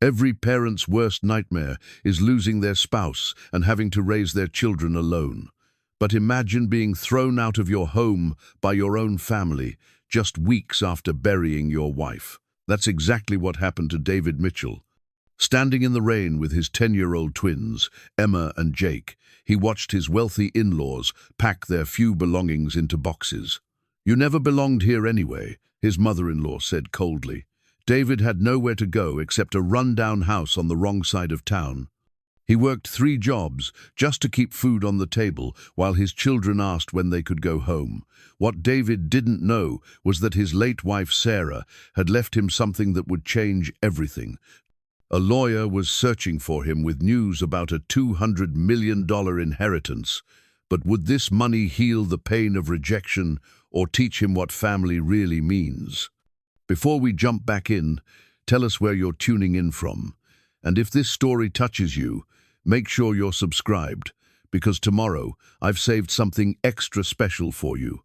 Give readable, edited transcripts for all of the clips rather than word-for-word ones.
Every parent's worst nightmare is losing their spouse and having to raise their children alone. But imagine being thrown out of your home by your own family just weeks after burying your wife. That's exactly what happened to David Mitchell. Standing in the rain with his 10-year-old twins, Emma and Jake, he watched his wealthy in-laws pack their few belongings into boxes. "You never belonged here anyway," his mother-in-law said coldly. David had nowhere to go except a run-down house on the wrong side of town. He worked 3 jobs just to keep food on the table while his children asked when they could go home. What David didn't know was that his late wife Sarah had left him something that would change everything. A lawyer was searching for him with news about a $200 million inheritance. But would this money heal the pain of rejection or teach him what family really means? Before we jump back in, tell us where you're tuning in from. And if this story touches you, make sure you're subscribed, because tomorrow I've saved something extra special for you.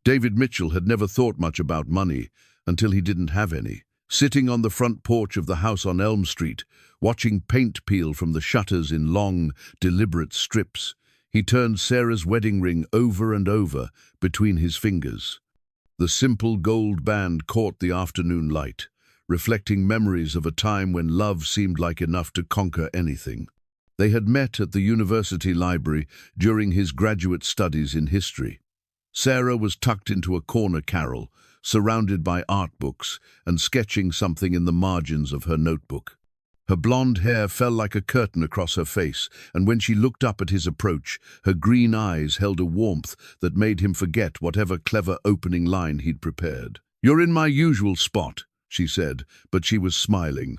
David Mitchell had never thought much about money until he didn't have any. Sitting on the front porch of the house on Elm Street, watching paint peel from the shutters in long, deliberate strips, he turned Sarah's wedding ring over and over between his fingers. The simple gold band caught the afternoon light, reflecting memories of a time when love seemed like enough to conquer anything. They had met at the university library during his graduate studies in history. Sarah was tucked into a corner carrel, surrounded by art books and sketching something in the margins of her notebook. Her blonde hair fell like a curtain across her face, and when she looked up at his approach, her green eyes held a warmth that made him forget whatever clever opening line he'd prepared. "You're in my usual spot," she said, but she was smiling.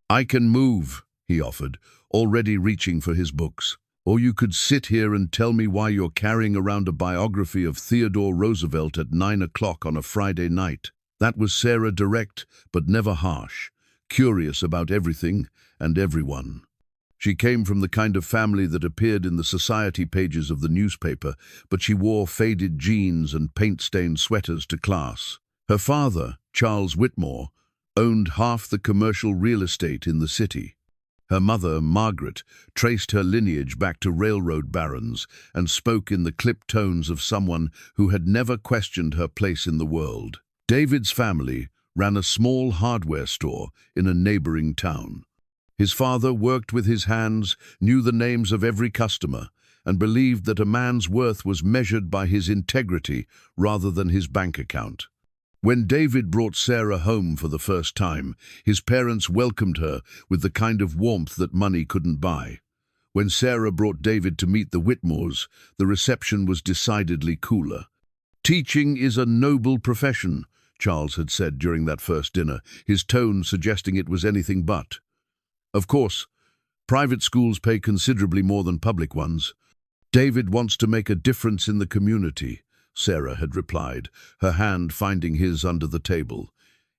"I can move," he offered, already reaching for his books. "Or you could sit here and tell me why you're carrying around a biography of Theodore Roosevelt at 9 o'clock on a Friday night." That was Sarah, direct but never harsh, curious about everything and everyone. She came from the kind of family that appeared in the society pages of the newspaper, but she wore faded jeans and paint-stained sweaters to class. Her father, Charles Whitmore, owned half the commercial real estate in the city. Her mother, Margaret, traced her lineage back to railroad barons and spoke in the clipped tones of someone who had never questioned her place in the world. David's family ran a small hardware store in a neighboring town. His father worked with his hands, knew the names of every customer, and believed that a man's worth was measured by his integrity rather than his bank account. When David brought Sarah home for the first time, his parents welcomed her with the kind of warmth that money couldn't buy. When Sarah brought David to meet the Witmores, the reception was decidedly cooler. "Teaching is a noble profession," Charles had said during that first dinner, his tone suggesting it was anything but. "Of course, private schools pay considerably more than public ones. David wants to make a difference in the community," Sarah had replied, her hand finding his under the table.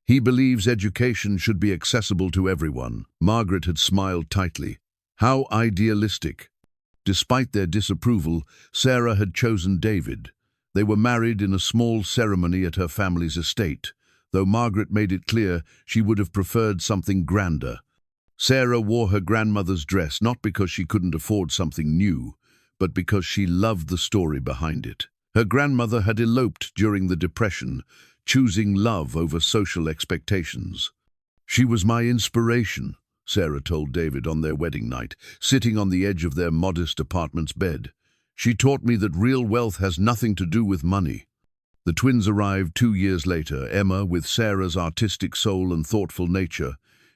"He believes education should be accessible to everyone." Margaret had smiled tightly. How idealistic. Despite their disapproval, Sarah had chosen David. They were married in a small ceremony at her family's estate, though Margaret made it clear she would have preferred something grander. Sarah wore her grandmother's dress not because she couldn't afford something new, but because she loved the story behind it. Her grandmother had eloped during the Depression, choosing love over social expectations. "She was my inspiration," Sarah told David on their wedding night, sitting on the edge of their modest apartment's bed. "She taught me that real wealth has nothing to do with money." The twins arrived 2 years later, Emma with Sarah's artistic soul and thoughtful nature,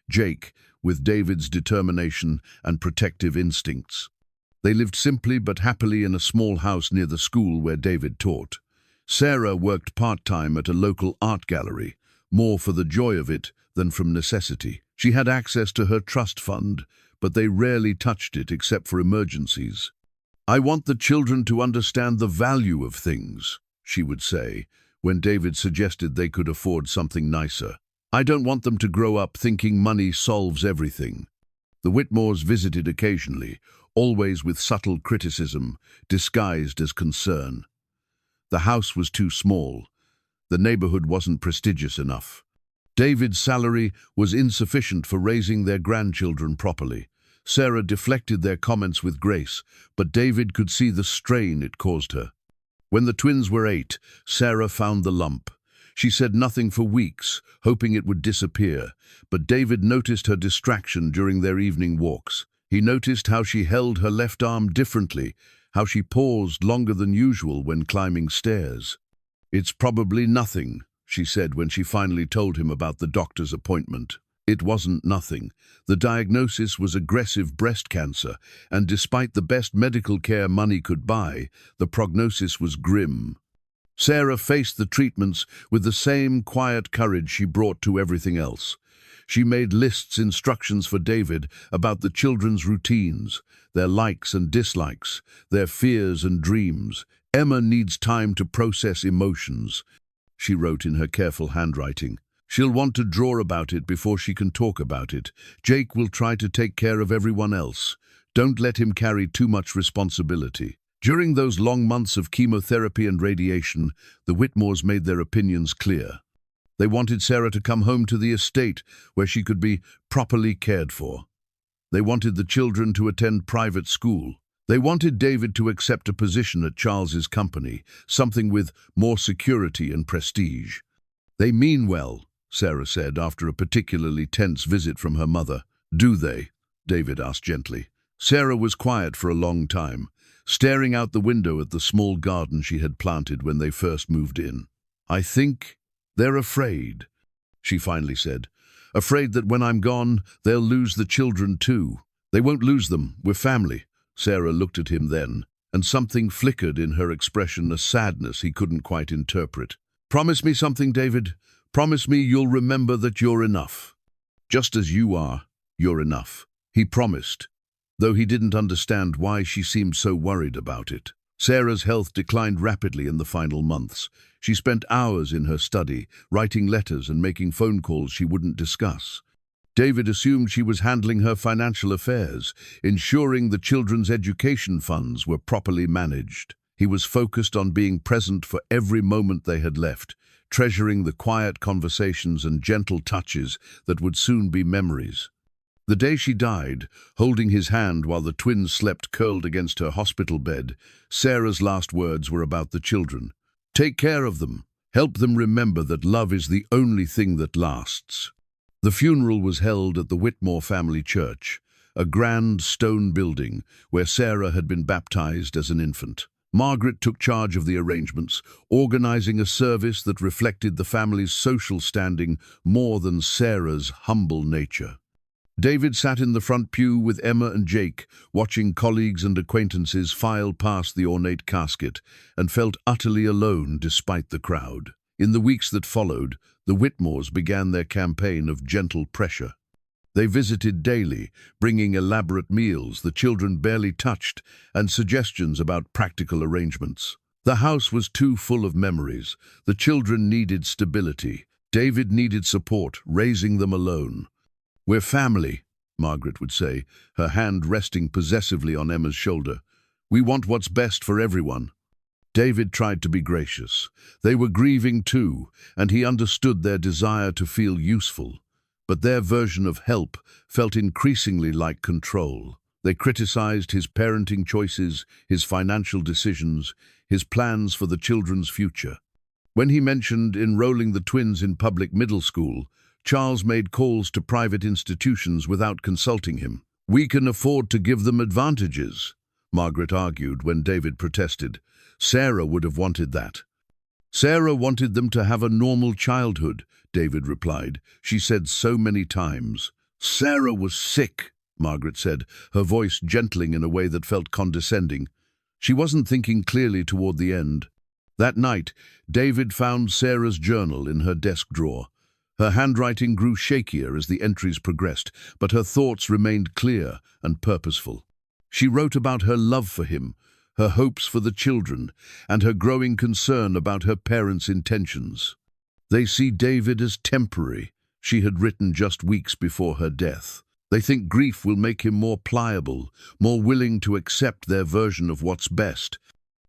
Jake with David's determination and protective instincts. They lived simply but happily in a small house near the school where David taught. Sarah worked part-time at a local art gallery, more for the joy of it than from necessity. She had access to her trust fund, but they rarely touched it except for emergencies. "I want the children to understand the value of things," she would say, when David suggested they could afford something nicer. "I don't want them to grow up thinking money solves everything." The Witmores visited occasionally, always with subtle criticism, disguised as concern. The house was too small. The neighborhood wasn't prestigious enough. David's salary was insufficient for raising their grandchildren properly. Sarah deflected their comments with grace, but David could see the strain it caused her. When the twins were 8, Sarah found the lump. She said nothing for weeks, hoping it would disappear, but David noticed her distraction during their evening walks. He noticed how she held her left arm differently, how she paused longer than usual when climbing stairs. "It's probably nothing," she said when she finally told him about the doctor's appointment. It wasn't nothing. The diagnosis was aggressive breast cancer, and despite the best medical care money could buy, the prognosis was grim. Sarah faced the treatments with the same quiet courage she brought to everything else. She made instructions for David about the children's routines, their likes and dislikes, their fears and dreams. "Emma needs time to process emotions," she wrote in her careful handwriting. "She'll want to draw about it before she can talk about it. Jake will try to take care of everyone else. Don't let him carry too much responsibility." During those long months of chemotherapy and radiation, the Witmores made their opinions clear. They wanted Sarah to come home to the estate where she could be properly cared for. They wanted the children to attend private school. They wanted David to accept a position at Charles's company, something with more security and prestige. "They mean well," Sarah said after a particularly tense visit from her mother. "Do they?" David asked gently. Sarah was quiet for a long time, staring out the window at the small garden she had planted when they first moved in. "I think they're afraid," she finally said. "Afraid that when I'm gone, they'll lose the children too." "They won't lose them. We're family." Sarah looked at him then, and something flickered in her expression, a sadness he couldn't quite interpret. "Promise me something, David. Promise me you'll remember that you're enough. Just as you are, you're enough." He promised, though he didn't understand why she seemed so worried about it. Sarah's health declined rapidly in the final months. She spent hours in her study, writing letters and making phone calls she wouldn't discuss. David assumed she was handling her financial affairs, ensuring the children's education funds were properly managed. He was focused on being present for every moment they had left, treasuring the quiet conversations and gentle touches that would soon be memories. The day she died, holding his hand while the twins slept curled against her hospital bed, Sarah's last words were about the children. "Take care of them. Help them remember that love is the only thing that lasts." The funeral was held at the Witmore family church, a grand stone building where Sarah had been baptized as an infant. Margaret took charge of the arrangements, organizing a service that reflected the family's social standing more than Sarah's humble nature. David sat in the front pew with Emma and Jake, watching colleagues and acquaintances file past the ornate casket, and felt utterly alone despite the crowd. In the weeks that followed, the Witmores began their campaign of gentle pressure. They visited daily, bringing elaborate meals the children barely touched, and suggestions about practical arrangements. The house was too full of memories. The children needed stability. David needed support, raising them alone. "We're family," Margaret would say, her hand resting possessively on Emma's shoulder. "We want what's best for everyone." David tried to be gracious. They were grieving too, and he understood their desire to feel useful. But their version of help felt increasingly like control. They criticized his parenting choices, his financial decisions, his plans for the children's future. When he mentioned enrolling the twins in public middle school, Charles made calls to private institutions without consulting him. "We can afford to give them advantages," Margaret argued when David protested. Sarah would have wanted that. "Sarah wanted them to have a normal childhood," David replied. "She said so many times." "Sarah was sick," Margaret said, her voice gentling in a way that felt condescending. She wasn't thinking clearly toward the end. That night, David found Sarah's journal in her desk drawer. Her handwriting grew shakier as the entries progressed, but her thoughts remained clear and purposeful. She wrote about her love for him, her hopes for the children, and her growing concern about her parents' intentions. "They see David as temporary," she had written just weeks before her death. "They think grief will make him more pliable, more willing to accept their version of what's best.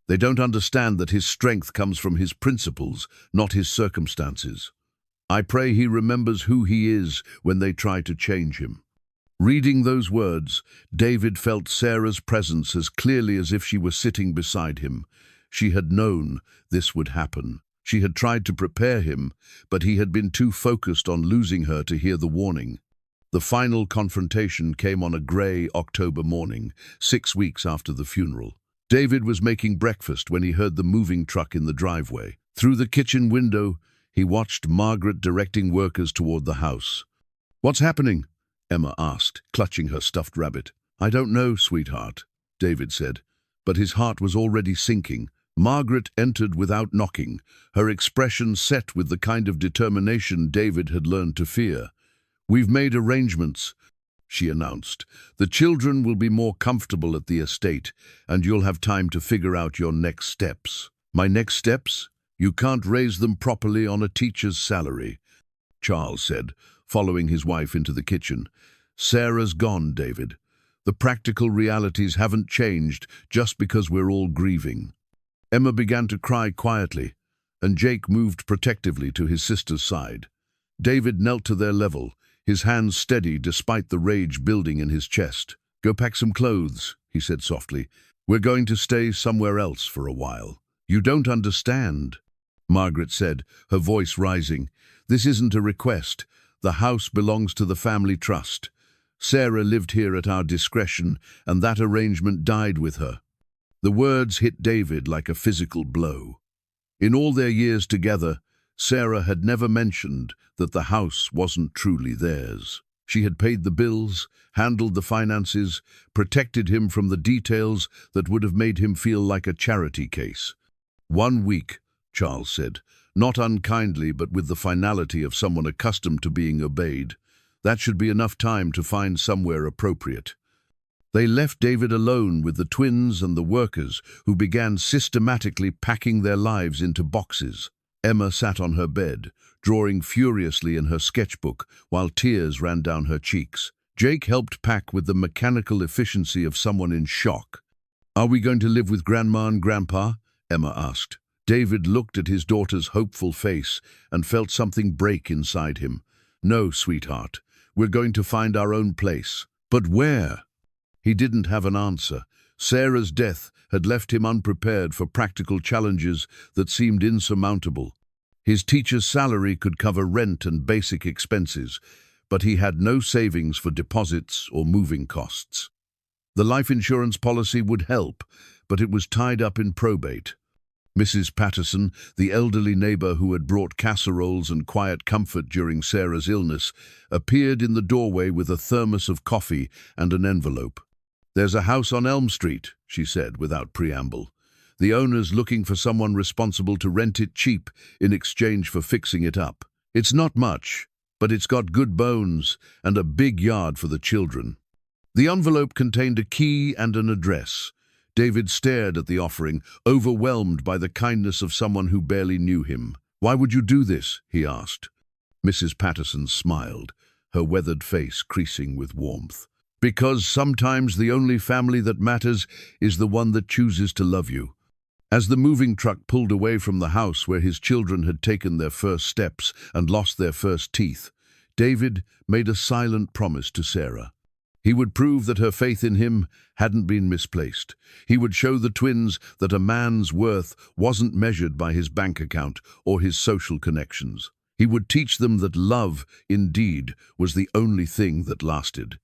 They don't understand that his strength comes from his principles, not his circumstances." I pray he remembers who he is when they try to change him." Reading those words, David felt Sarah's presence as clearly as if she were sitting beside him. She had known this would happen. She had tried to prepare him, but he had been too focused on losing her to hear the warning. The final confrontation came on a grey October morning, 6 weeks after the funeral. David was making breakfast when he heard the moving truck in the driveway. Through the kitchen window, he watched Margaret directing workers toward the house. "What's happening?" Emma asked, clutching her stuffed rabbit. "I don't know, sweetheart," David said, but his heart was already sinking. Margaret entered without knocking, her expression set with the kind of determination David had learned to fear. "We've made arrangements," she announced. "The children will be more comfortable at the estate, and you'll have time to figure out your next steps." "My next steps? You can't raise them properly on a teacher's salary," Charles said, following his wife into the kitchen. "Sarah's gone, David. The practical realities haven't changed just because we're all grieving." Emma began to cry quietly, and Jake moved protectively to his sister's side. David knelt to their level, his hands steady despite the rage building in his chest. "Go pack some clothes," he said softly. "We're going to stay somewhere else for a while." "You don't understand," Margaret said, her voice rising. "This isn't a request. The house belongs to the family trust. Sarah lived here at our discretion, and that arrangement died with her." The words hit David like a physical blow. In all their years together, Sarah had never mentioned that the house wasn't truly theirs. She had paid the bills, handled the finances, protected him from the details that would have made him feel like a charity case. "1 week," Charles said, not unkindly but with the finality of someone accustomed to being obeyed. "That should be enough time to find somewhere appropriate." They left David alone with the twins and the workers, who began systematically packing their lives into boxes. Emma sat on her bed, drawing furiously in her sketchbook while tears ran down her cheeks. Jake helped pack with the mechanical efficiency of someone in shock. "Are we going to live with Grandma and Grandpa?" Emma asked. David looked at his daughter's hopeful face and felt something break inside him. "No, sweetheart. We're going to find our own place." "But where?" He didn't have an answer. Sarah's death had left him unprepared for practical challenges that seemed insurmountable. His teacher's salary could cover rent and basic expenses, but he had no savings for deposits or moving costs. The life insurance policy would help, but it was tied up in probate. Mrs. Patterson, the elderly neighbor who had brought casseroles and quiet comfort during Sarah's illness, appeared in the doorway with a thermos of coffee and an envelope. "There's a house on Elm Street," she said without preamble. "The owner's looking for someone responsible to rent it cheap in exchange for fixing it up. It's not much, but it's got good bones and a big yard for the children." The envelope contained a key and an address. David stared at the offering, overwhelmed by the kindness of someone who barely knew him. "Why would you do this?" he asked. Mrs. Patterson smiled, her weathered face creasing with warmth. "Because sometimes the only family that matters is the one that chooses to love you." As the moving truck pulled away from the house where his children had taken their first steps and lost their first teeth, David made a silent promise to Sarah. He would prove that her faith in him hadn't been misplaced. He would show the twins that a man's worth wasn't measured by his bank account or his social connections. He would teach them that love, indeed, was the only thing that lasted.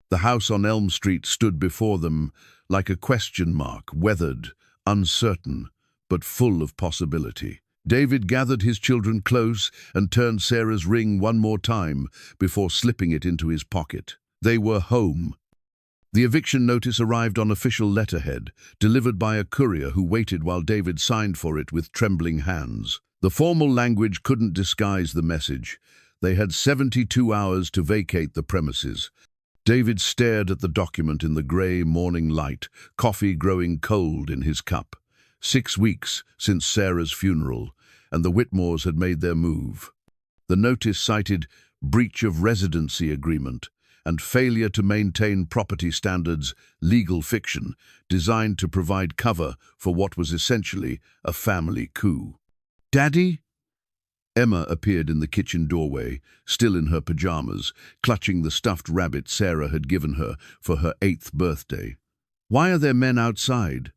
The house on Elm Street stood before them like a question mark, weathered, uncertain, but full of possibility. David gathered his children close and turned Sarah's ring one more time before slipping it into his pocket. They were home. The eviction notice arrived on official letterhead, delivered by a courier who waited while David signed for it with trembling hands. The formal language couldn't disguise the message. They had 72 hours to vacate the premises. David stared at the document in the grey morning light, coffee growing cold in his cup. 6 weeks since Sarah's funeral, and the Witmores had made their move. The notice cited breach of residency agreement and failure to maintain property standards, legal fiction, designed to provide cover for what was essentially a family coup. "Daddy?" Emma appeared in the kitchen doorway, still in her pajamas, clutching the stuffed rabbit Sarah had given her for her 8th birthday. "Why are there men outside?"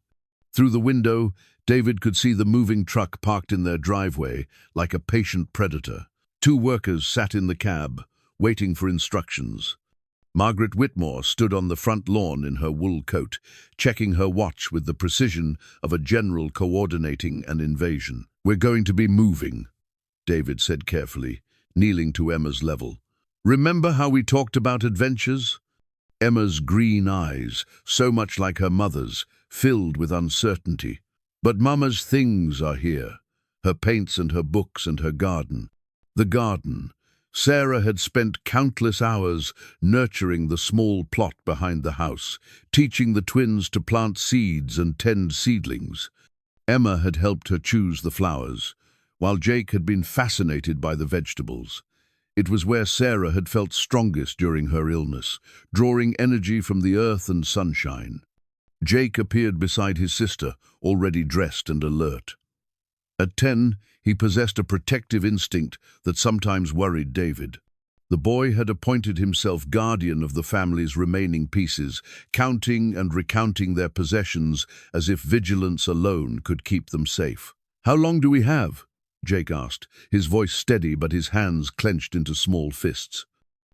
Through the window, David could see the moving truck parked in their driveway like a patient predator. 2 workers sat in the cab, waiting for instructions. Margaret Whitmore stood on the front lawn in her wool coat, checking her watch with the precision of a general coordinating an invasion. "We're going to be moving," David said carefully, kneeling to Emma's level. "Remember how we talked about adventures?" Emma's green eyes, so much like her mother's, filled with uncertainty. "But Mama's things are here, her paints and her books and her garden." The garden. Sarah had spent countless hours nurturing the small plot behind the house, teaching the twins to plant seeds and tend seedlings. Emma had helped her choose the flowers, while Jake had been fascinated by the vegetables. It was where Sarah had felt strongest during her illness, drawing energy from the earth and sunshine. Jake appeared beside his sister, already dressed and alert. At 10, he possessed a protective instinct that sometimes worried David. The boy had appointed himself guardian of the family's remaining pieces, counting and recounting their possessions as if vigilance alone could keep them safe. "How long do we have?" Jake asked, his voice steady but his hands clenched into small fists.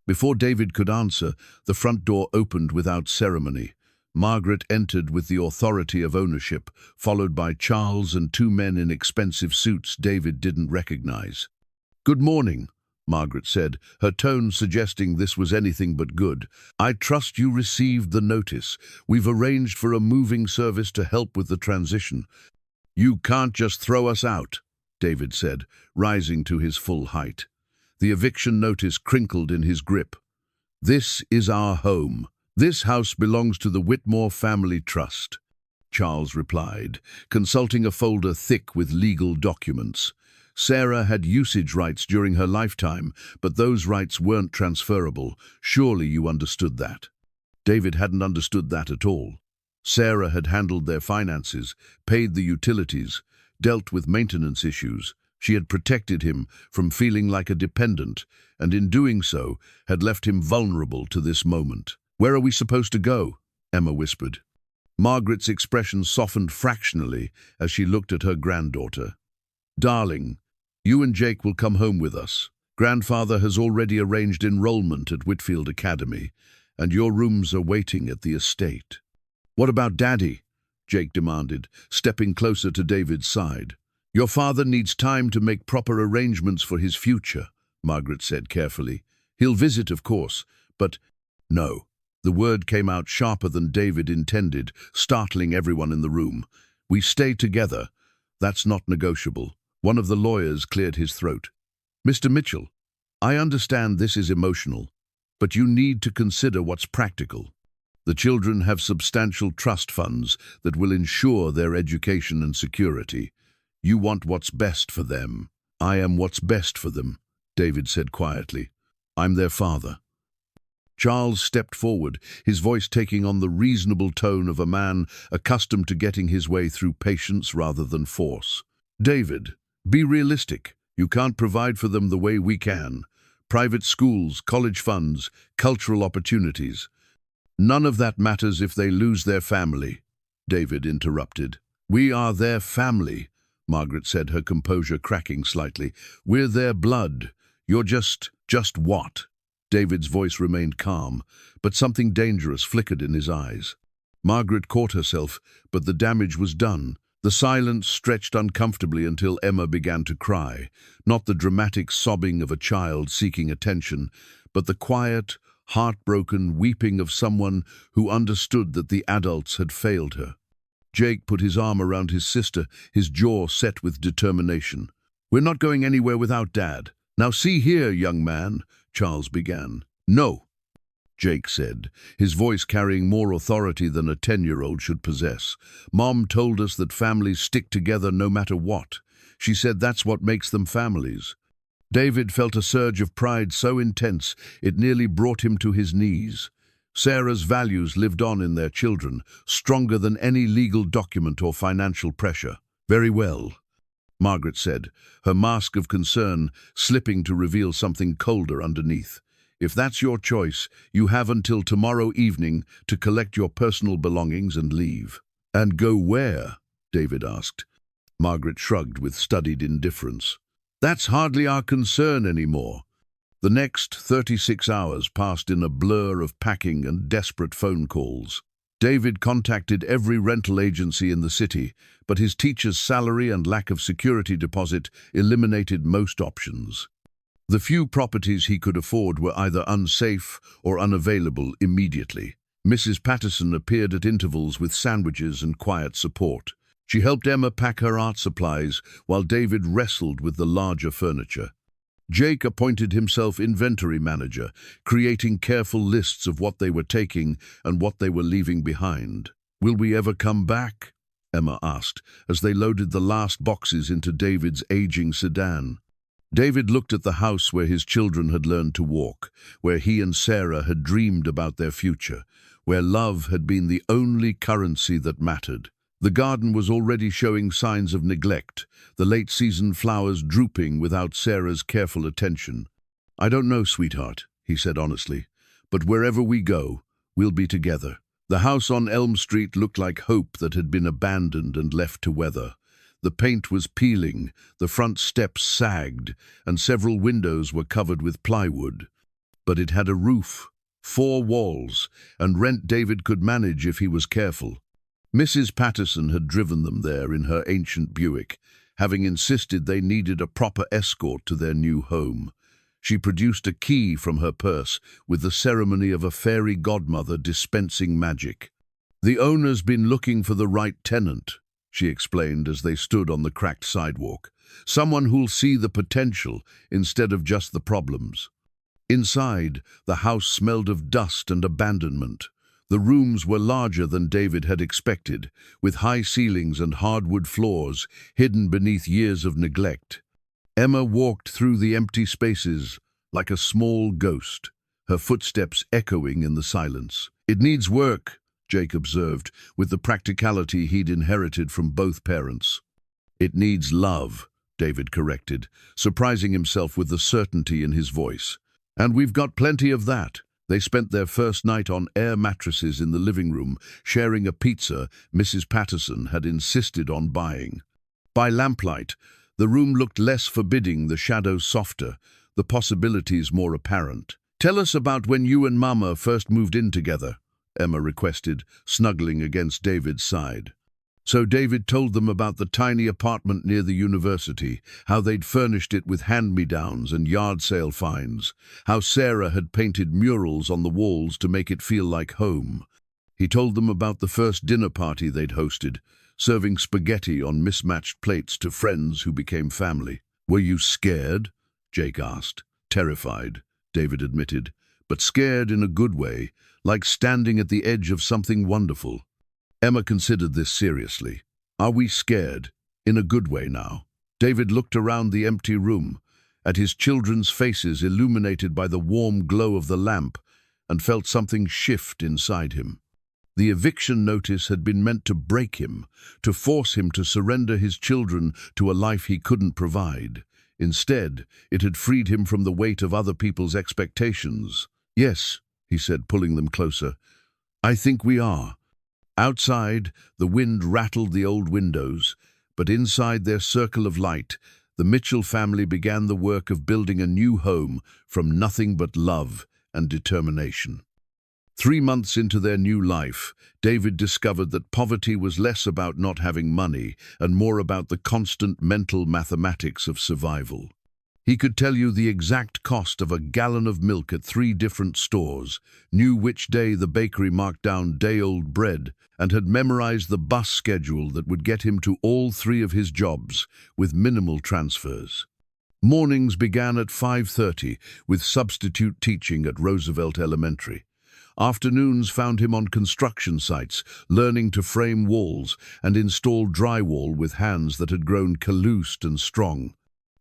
Before David could answer, the front door opened without ceremony. Margaret entered with the authority of ownership, followed by Charles and 2 men in expensive suits David didn't recognize. "Good morning," Margaret said, her tone suggesting this was anything but good. "I trust you received the notice. We've arranged for a moving service to help with the transition." "You can't just throw us out," David said, rising to his full height. The eviction notice crinkled in his grip. "This is our home. This house belongs to the Whitmore Family Trust," Charles replied, consulting a folder thick with legal documents. Sarah had usage rights during her lifetime, but those rights weren't transferable. Surely you understood that. David hadn't understood that at all. Sarah had handled their finances, paid the utilities, dealt with maintenance issues. She had protected him from feeling like a dependent, and in doing so, had left him vulnerable to this moment. "Where are we supposed to go?" Emma whispered. Margaret's expression softened fractionally as she looked at her granddaughter. "Darling, you and Jake will come home with us. Grandfather has already arranged enrollment at Whitfield Academy, and your rooms are waiting at the estate." "What about Daddy?" Jake demanded, stepping closer to David's side. "Your father needs time to make proper arrangements for his future," Margaret said carefully. "He'll visit, of course, but—" "No." The word came out sharper than David intended, startling everyone in the room. "We stay together. That's not negotiable." One of the lawyers cleared his throat. "Mr. Mitchell, I understand this is emotional, but you need to consider what's practical. The children have substantial trust funds that will ensure their education and security. You want what's best for them." "I am what's best for them," David said quietly. "I'm their father." Charles stepped forward, his voice taking on the reasonable tone of a man accustomed to getting his way through patience rather than force. "David, be realistic. You can't provide for them the way we can. Private schools, college funds, cultural opportunities. None of that matters if they lose their family," David interrupted. "We are their family," Margaret said, her composure cracking slightly. "We're their blood. You're just what?" David's voice remained calm, but something dangerous flickered in his eyes. Margaret caught herself, but the damage was done. The silence stretched uncomfortably until Emma began to cry, not the dramatic sobbing of a child seeking attention, but the quiet, heartbroken weeping of someone who understood that the adults had failed her. Jake put his arm around his sister, his jaw set with determination. "We're not going anywhere without Dad. Now see here, young man," Charles began. "No," Jake said, his voice carrying more authority than a 10-year-old should possess. "Mom told us that families stick together no matter what. She said that's what makes them families." David felt a surge of pride so intense it nearly brought him to his knees. Sarah's values lived on in their children, stronger than any legal document or financial pressure. "Very well. Margaret said, her mask of concern slipping to reveal something colder underneath. If that's your choice, you have until tomorrow evening to collect your personal belongings and leave. And go where? David asked. Margaret shrugged with studied indifference. That's hardly our concern anymore. The next 36 hours passed in a blur of packing and desperate phone calls. David contacted every rental agency in the city, but his teacher's salary and lack of security deposit eliminated most options. The few properties he could afford were either unsafe or unavailable immediately. Mrs. Patterson appeared at intervals with sandwiches and quiet support. She helped Emma pack her art supplies while David wrestled with the larger furniture. Jake appointed himself inventory manager, creating careful lists of what they were taking and what they were leaving behind. "Will we ever come back?" Emma asked, as they loaded the last boxes into David's aging sedan. David looked at the house where his children had learned to walk, where he and Sarah had dreamed about their future, where love had been the only currency that mattered. The garden was already showing signs of neglect, the late-season flowers drooping without Sarah's careful attention. "I don't know, sweetheart," he said honestly, "but wherever we go, we'll be together." The house on Elm Street looked like hope that had been abandoned and left to weather. The paint was peeling, the front steps sagged, and several windows were covered with plywood. But it had a roof, 4 walls, and rent David could manage if he was careful. Mrs. Patterson had driven them there in her ancient Buick, having insisted they needed a proper escort to their new home. She produced a key from her purse with the ceremony of a fairy godmother dispensing magic. "The owner's been looking for the right tenant," she explained as they stood on the cracked sidewalk. "Someone who'll see the potential instead of just the problems." Inside, the house smelled of dust and abandonment. The rooms were larger than David had expected, with high ceilings and hardwood floors hidden beneath years of neglect. Emma walked through the empty spaces like a small ghost, her footsteps echoing in the silence. "It needs work," Jake observed, with the practicality he'd inherited from both parents. "It needs love," David corrected, surprising himself with the certainty in his voice. "And we've got plenty of that." They spent their first night on air mattresses in the living room, sharing a pizza Mrs. Patterson had insisted on buying. By lamplight, the room looked less forbidding, the shadows softer, the possibilities more apparent. "Tell us about when you and Mama first moved in together," Emma requested, snuggling against David's side. So David told them about the tiny apartment near the university, how they'd furnished it with hand-me-downs and yard sale finds, how Sarah had painted murals on the walls to make it feel like home. He told them about the first dinner party they'd hosted, serving spaghetti on mismatched plates to friends who became family. "Were you scared?" Jake asked. "Terrified," David admitted, "but scared in a good way, like standing at the edge of something wonderful." Emma considered this seriously. "Are we scared? In a good way now?" David looked around the empty room, at his children's faces illuminated by the warm glow of the lamp, and felt something shift inside him. The eviction notice had been meant to break him, to force him to surrender his children to a life he couldn't provide. Instead, it had freed him from the weight of other people's expectations. "Yes," he said, pulling them closer, "I think we are." Outside, the wind rattled the old windows, but inside their circle of light, the Mitchell family began the work of building a new home from nothing but love and determination. 3 months into their new life, David discovered that poverty was less about not having money and more about the constant mental mathematics of survival. He could tell you the exact cost of a gallon of milk at 3 different stores, knew which day the bakery marked down day-old bread, and had memorized the bus schedule that would get him to all 3 of his jobs, with minimal transfers. Mornings began at 5:30, with substitute teaching at Roosevelt Elementary. Afternoons found him on construction sites, learning to frame walls and install drywall with hands that had grown calloused and strong.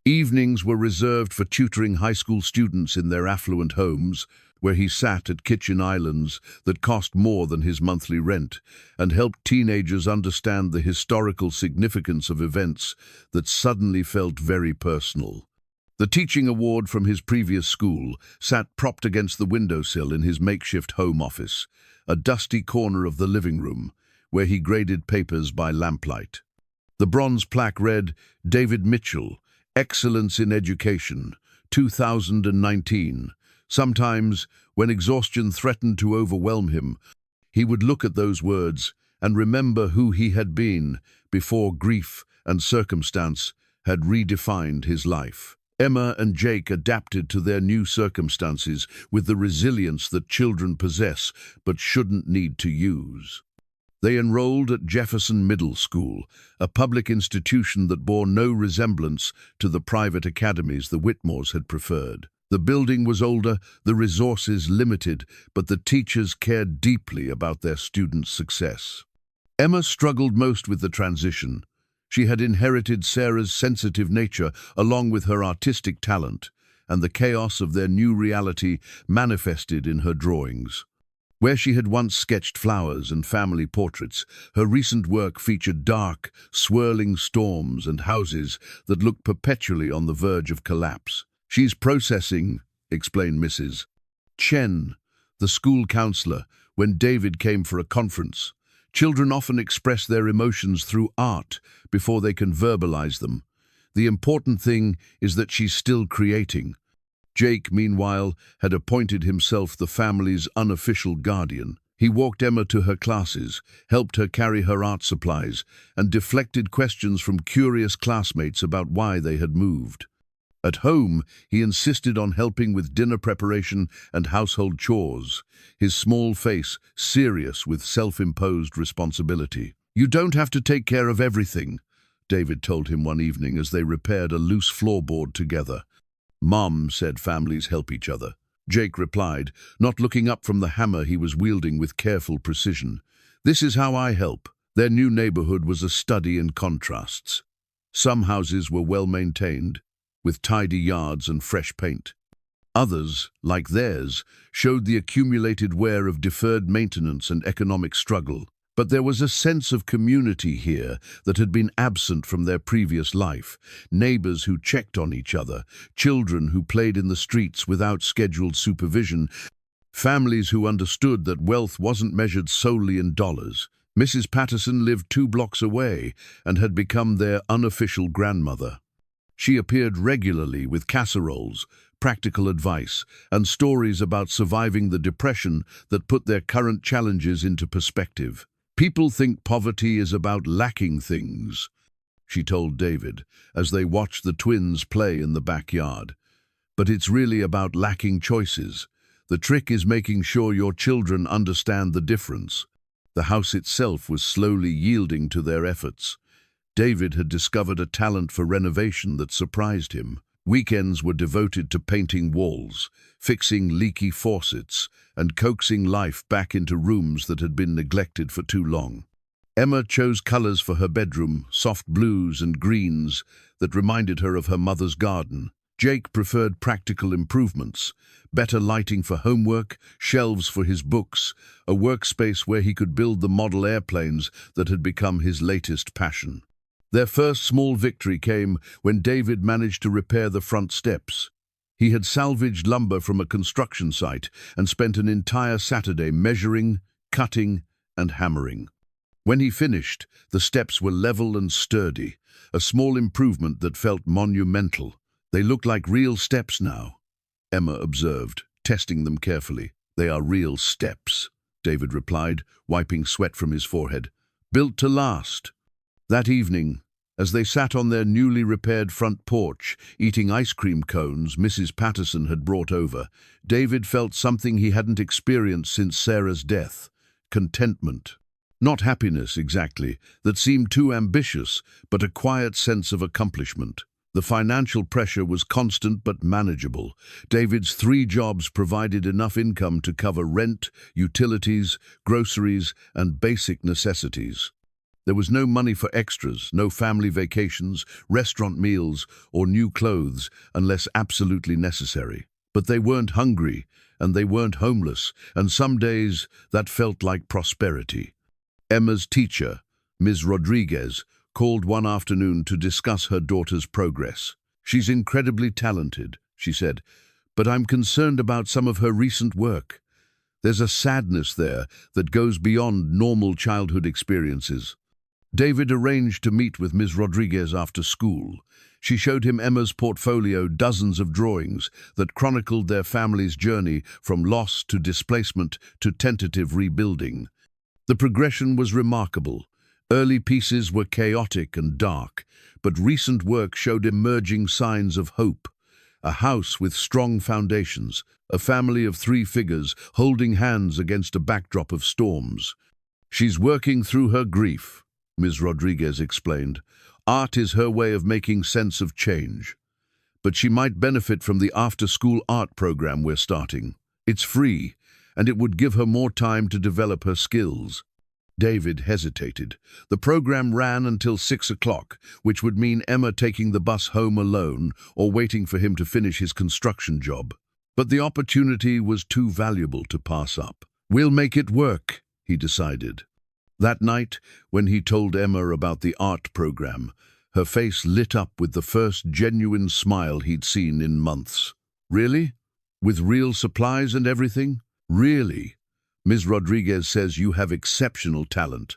Evenings were reserved for tutoring high school students in their affluent homes, where he sat at kitchen islands that cost more than his monthly rent and helped teenagers understand the historical significance of events that suddenly felt very personal. The teaching award from his previous school sat propped against the windowsill in his makeshift home office, a dusty corner of the living room, where he graded papers by lamplight. The bronze plaque read, "David Mitchell, Excellence in Education, 2019. Sometimes, when exhaustion threatened to overwhelm him, he would look at those words and remember who he had been before grief and circumstance had redefined his life. Emma and Jake adapted to their new circumstances with the resilience that children possess but shouldn't need to use. They enrolled at Jefferson Middle School, a public institution that bore no resemblance to the private academies the Witmores had preferred. The building was older, the resources limited, but the teachers cared deeply about their students' success. Emma struggled most with the transition. She had inherited Sarah's sensitive nature along with her artistic talent, and the chaos of their new reality manifested in her drawings. Where she had once sketched flowers and family portraits, her recent work featured dark, swirling storms and houses that looked perpetually on the verge of collapse. "She's processing," explained Mrs. Chen, the school counselor, when David came for a conference. "Children often express their emotions through art before they can verbalize them. The important thing is that she's still creating." Jake, meanwhile, had appointed himself the family's unofficial guardian. He walked Emma to her classes, helped her carry her art supplies, and deflected questions from curious classmates about why they had moved. At home, he insisted on helping with dinner preparation and household chores, his small face serious with self-imposed responsibility. "You don't have to take care of everything," David told him one evening as they repaired a loose floorboard together. "Mom said families help each other," Jake replied, not looking up from the hammer he was wielding with careful precision. "This is how I help." Their new neighborhood was a study in contrasts. Some houses were well maintained, with tidy yards and fresh paint. Others, like theirs, showed the accumulated wear of deferred maintenance and economic struggle. But there was a sense of community here that had been absent from their previous life. Neighbors who checked on each other, children who played in the streets without scheduled supervision, families who understood that wealth wasn't measured solely in dollars. Mrs. Patterson lived 2 blocks away and had become their unofficial grandmother. She appeared regularly with casseroles, practical advice, and stories about surviving the depression that put their current challenges into perspective. "People think poverty is about lacking things," she told David, as they watched the twins play in the backyard. "But it's really about lacking choices. The trick is making sure your children understand the difference." The house itself was slowly yielding to their efforts. David had discovered a talent for renovation that surprised him. Weekends were devoted to painting walls, fixing leaky faucets, and coaxing life back into rooms that had been neglected for too long. Emma chose colors for her bedroom, soft blues and greens that reminded her of her mother's garden. Jake preferred practical improvements, better lighting for homework, shelves for his books, a workspace where he could build the model airplanes that had become his latest passion. Their first small victory came when David managed to repair the front steps. He had salvaged lumber from a construction site and spent an entire Saturday measuring, cutting, and hammering. When he finished, the steps were level and sturdy, a small improvement that felt monumental. "They look like real steps now," Emma observed, testing them carefully. "They are real steps," David replied, wiping sweat from his forehead. "Built to last." That evening, as they sat on their newly repaired front porch, eating ice cream cones Mrs. Patterson had brought over, David felt something he hadn't experienced since Sarah's death: contentment. Not happiness, exactly, that seemed too ambitious, but a quiet sense of accomplishment. The financial pressure was constant but manageable. David's 3 jobs provided enough income to cover rent, utilities, groceries, and basic necessities. There was no money for extras, no family vacations, restaurant meals, or new clothes unless absolutely necessary. But they weren't hungry, and they weren't homeless, and some days that felt like prosperity. Emma's teacher, Ms. Rodriguez, called one afternoon to discuss her daughter's progress. "She's incredibly talented," she said, "but I'm concerned about some of her recent work. There's a sadness there that goes beyond normal childhood experiences." David arranged to meet with Ms. Rodriguez after school. She showed him Emma's portfolio, dozens of drawings that chronicled their family's journey from loss to displacement to tentative rebuilding. The progression was remarkable. Early pieces were chaotic and dark, but recent work showed emerging signs of hope. A house with strong foundations, a family of 3 figures holding hands against a backdrop of storms. "She's working through her grief," Ms. Rodriguez explained. "Art is her way of making sense of change. But she might benefit from the after-school art program we're starting. It's free, and it would give her more time to develop her skills." David hesitated. The program ran until 6 o'clock, which would mean Emma taking the bus home alone or waiting for him to finish his construction job. But the opportunity was too valuable to pass up. "We'll make it work," he decided. That night, when he told Emma about the art program, her face lit up with the first genuine smile he'd seen in months. "Really? With real supplies and everything?" "Really? Ms. Rodriguez says you have exceptional talent."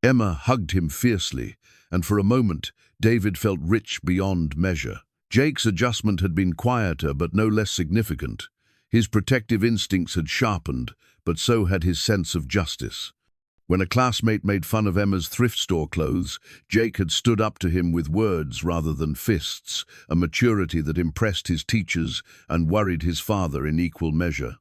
Emma hugged him fiercely, and for a moment, David felt rich beyond measure. Jake's adjustment had been quieter but no less significant. His protective instincts had sharpened, but so had his sense of justice. When a classmate made fun of Emma's thrift store clothes, Jake had stood up to him with words rather than fists, a maturity that impressed his teachers and worried his father in equal measure.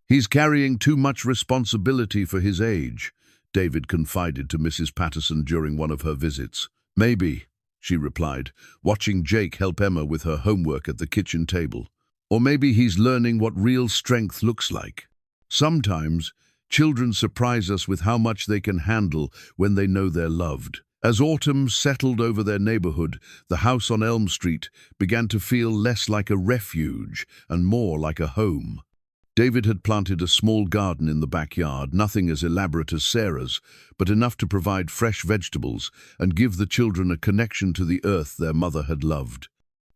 "He's carrying too much responsibility for his age," David confided to Mrs. Patterson during one of her visits. "Maybe," she replied, watching Jake help Emma with her homework at the kitchen table. "Or maybe he's learning what real strength looks like." Sometimes, children surprise us with how much they can handle when they know they're loved. As autumn settled over their neighborhood, the house on Elm Street began to feel less like a refuge and more like a home. David had planted a small garden in the backyard, nothing as elaborate as Sarah's, but enough to provide fresh vegetables and give the children a connection to the earth their mother had loved.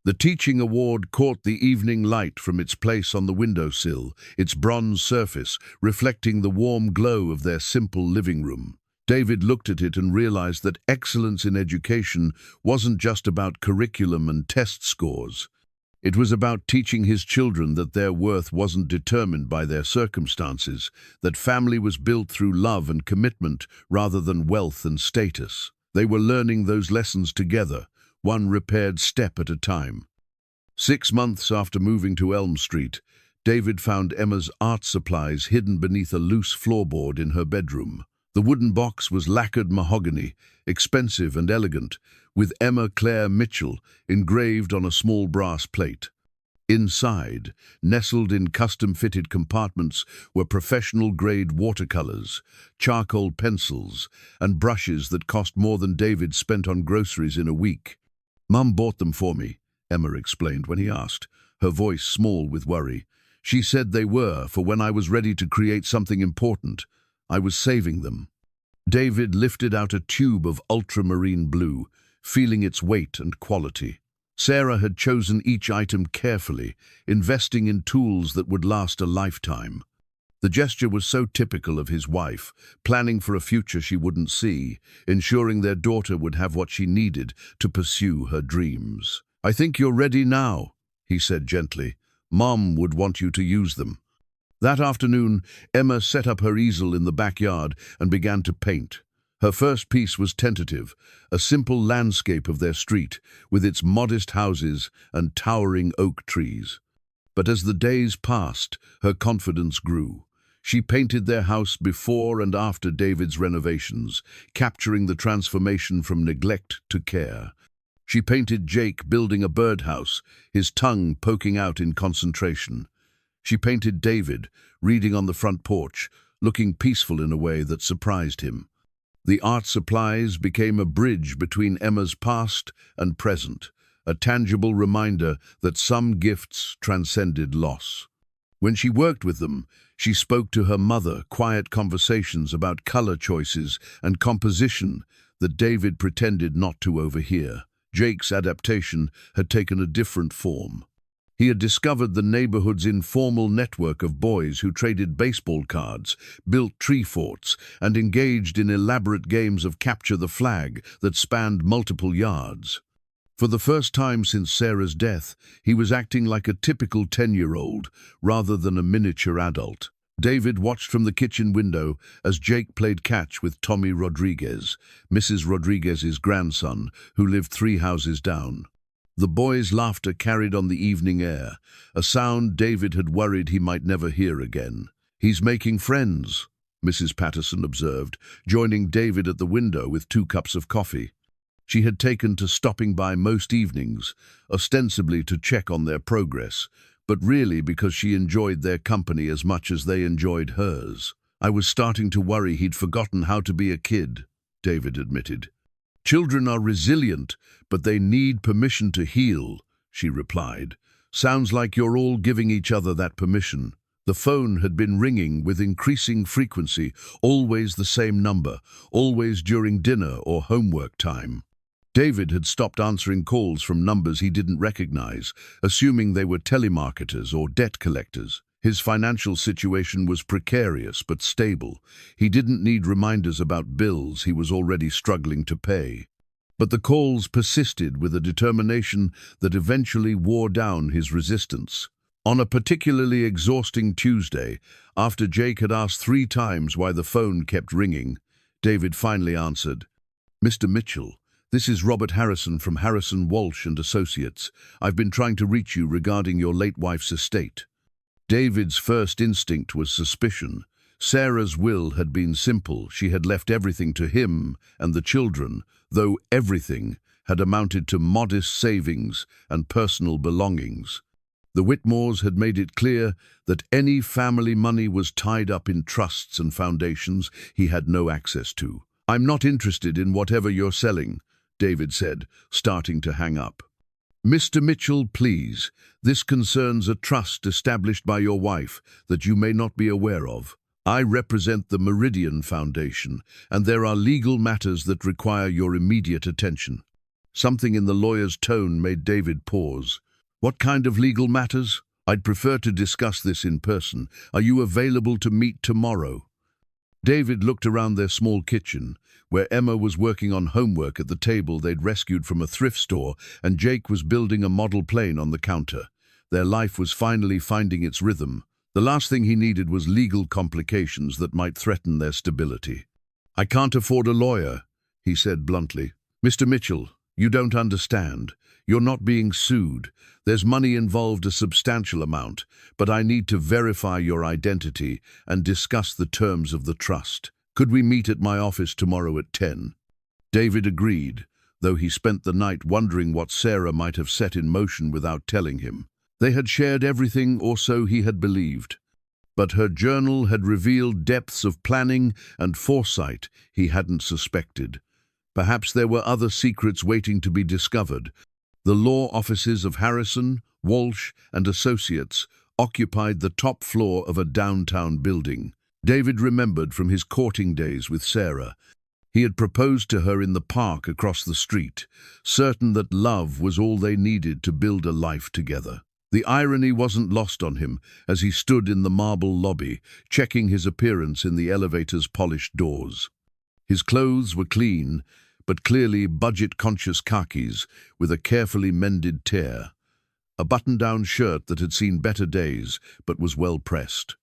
The teaching award caught the evening light from its place on the windowsill, its bronze surface reflecting the warm glow of their simple living room. David looked at it and realized that excellence in education wasn't just about curriculum and test scores. It was about teaching his children that their worth wasn't determined by their circumstances, that family was built through love and commitment rather than wealth and status. They were learning those lessons together, one repaired step at a time. 6 months after moving to Elm Street, David found Emma's art supplies hidden beneath a loose floorboard in her bedroom. The wooden box was lacquered mahogany, expensive and elegant, with Emma Claire Mitchell engraved on a small brass plate. Inside, nestled in custom-fitted compartments, were professional-grade watercolors, charcoal pencils, and brushes that cost more than David spent on groceries in a week. "Mum bought them for me," Emma explained when he asked, her voice small with worry. "She said they were for when I was ready to create something important. I was saving them." David lifted out a tube of ultramarine blue, feeling its weight and quality. Sarah had chosen each item carefully, investing in tools that would last a lifetime. The gesture was so typical of his wife, planning for a future she wouldn't see, ensuring their daughter would have what she needed to pursue her dreams. "I think you're ready now," he said gently. "Mom would want you to use them." That afternoon, Emma set up her easel in the backyard and began to paint. Her first piece was tentative, a simple landscape of their street, with its modest houses and towering oak trees. But as the days passed, her confidence grew. She painted their house before and after David's renovations, capturing the transformation from neglect to care. She painted Jake building a birdhouse, his tongue poking out in concentration. She painted David, reading on the front porch, looking peaceful in a way that surprised him. The art supplies became a bridge between Emma's past and present, a tangible reminder that some gifts transcended loss. When she worked with them, she spoke to her mother, quiet conversations about color choices and composition that David pretended not to overhear. Jake's adaptation had taken a different form. He had discovered the neighborhood's informal network of boys who traded baseball cards, built tree forts, and engaged in elaborate games of capture the flag that spanned multiple yards. For the first time since Sarah's death, he was acting like a typical 10-year-old rather than a miniature adult. David watched from the kitchen window as Jake played catch with Tommy Rodriguez, Mrs. Rodriguez's grandson, who lived 3 houses down. The boys' laughter carried on the evening air, a sound David had worried he might never hear again. "He's making friends," Mrs. Patterson observed, joining David at the window with 2 cups of coffee. She had taken to stopping by most evenings, ostensibly to check on their progress, but really because she enjoyed their company as much as they enjoyed hers. "I was starting to worry he'd forgotten how to be a kid," David admitted. "Children are resilient, but they need permission to heal," she replied. "Sounds like you're all giving each other that permission." The phone had been ringing with increasing frequency, always the same number, always during dinner or homework time. David had stopped answering calls from numbers he didn't recognize, assuming they were telemarketers or debt collectors. His financial situation was precarious but stable. He didn't need reminders about bills he was already struggling to pay. But the calls persisted with a determination that eventually wore down his resistance. On a particularly exhausting Tuesday, after Jake had asked 3 times why the phone kept ringing, David finally answered, "Mr. Mitchell, this is Robert Harrison from Harrison, Walsh and Associates. I've been trying to reach you regarding your late wife's estate." David's first instinct was suspicion. Sarah's will had been simple. She had left everything to him and the children, though everything had amounted to modest savings and personal belongings. The Witmores had made it clear that any family money was tied up in trusts and foundations he had no access to. "I'm not interested in whatever you're selling," David said, starting to hang up. "Mr. Mitchell, please, this concerns a trust established by your wife that you may not be aware of. I represent the Meridian Foundation, and there are legal matters that require your immediate attention." Something in the lawyer's tone made David pause. "What kind of legal matters? I'd prefer to discuss this in person. Are you available to meet tomorrow?" David looked around their small kitchen, where Emma was working on homework at the table they'd rescued from a thrift store, and Jake was building a model plane on the counter. Their life was finally finding its rhythm. The last thing he needed was legal complications that might threaten their stability. "I can't afford a lawyer," he said bluntly. "Mr. Mitchell, you don't understand. You're not being sued. There's money involved, a substantial amount, but I need to verify your identity and discuss the terms of the trust. Could we meet at my office tomorrow at 10? David agreed, though he spent the night wondering what Sarah might have set in motion without telling him. They had shared everything, or so he had believed. But her journal had revealed depths of planning and foresight he hadn't suspected. Perhaps there were other secrets waiting to be discovered. The law offices of Harrison, Walsh and Associates occupied the top floor of a downtown building. David remembered from his courting days with Sarah. He had proposed to her in the park across the street, certain that love was all they needed to build a life together. The irony wasn't lost on him as he stood in the marble lobby, checking his appearance in the elevator's polished doors. His clothes were clean, but clearly budget-conscious khakis with a carefully mended tear. A button-down shirt that had seen better days, but was well pressed.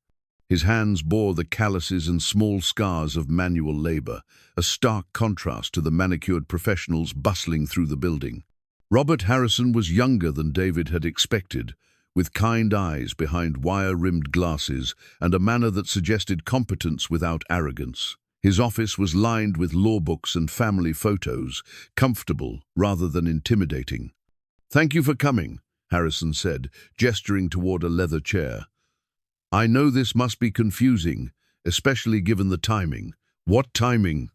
His hands bore the calluses and small scars of manual labor, a stark contrast to the manicured professionals bustling through the building. Robert Harrison was younger than David had expected, with kind eyes behind wire-rimmed glasses and a manner that suggested competence without arrogance. His office was lined with law books and family photos, comfortable rather than intimidating. "Thank you for coming," Harrison said, gesturing toward a leather chair. "I know this must be confusing, especially given the timing." "What timing?"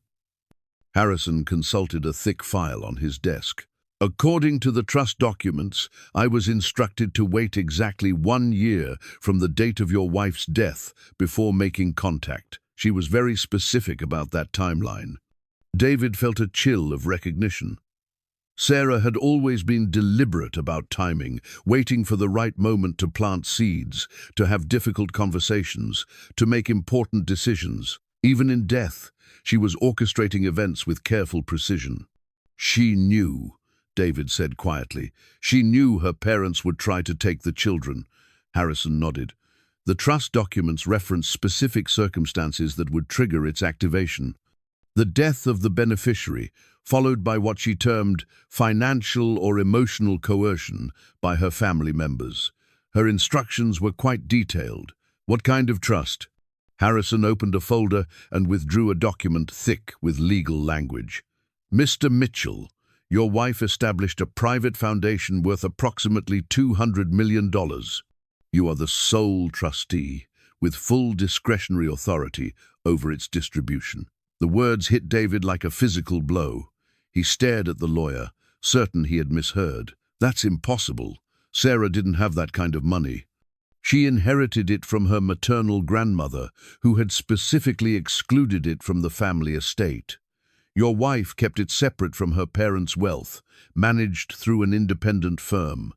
Harrison consulted a thick file on his desk. According to the trust documents, I was instructed to wait exactly 1 year from the date of your wife's death before making contact. She was very specific about that timeline. David felt a chill of recognition. Sarah had always been deliberate about timing, waiting for the right moment to plant seeds, to have difficult conversations, to make important decisions. Even in death, she was orchestrating events with careful precision. She knew, David said quietly. She knew her parents would try to take the children. Harrison nodded. The trust documents reference specific circumstances that would trigger its activation. The death of the beneficiary, followed by what she termed financial or emotional coercion by her family members. Her instructions were quite detailed. What kind of trust? Harrison opened a folder and withdrew a document thick with legal language. Mr. Mitchell, your wife established a private foundation worth approximately $200 million. You are the sole trustee, with full discretionary authority over its distribution. The words hit David like a physical blow. He stared at the lawyer, certain he had misheard. That's impossible. Sarah didn't have that kind of money. She inherited it from her maternal grandmother, who had specifically excluded it from the family estate. Your wife kept it separate from her parents' wealth, managed through an independent firm.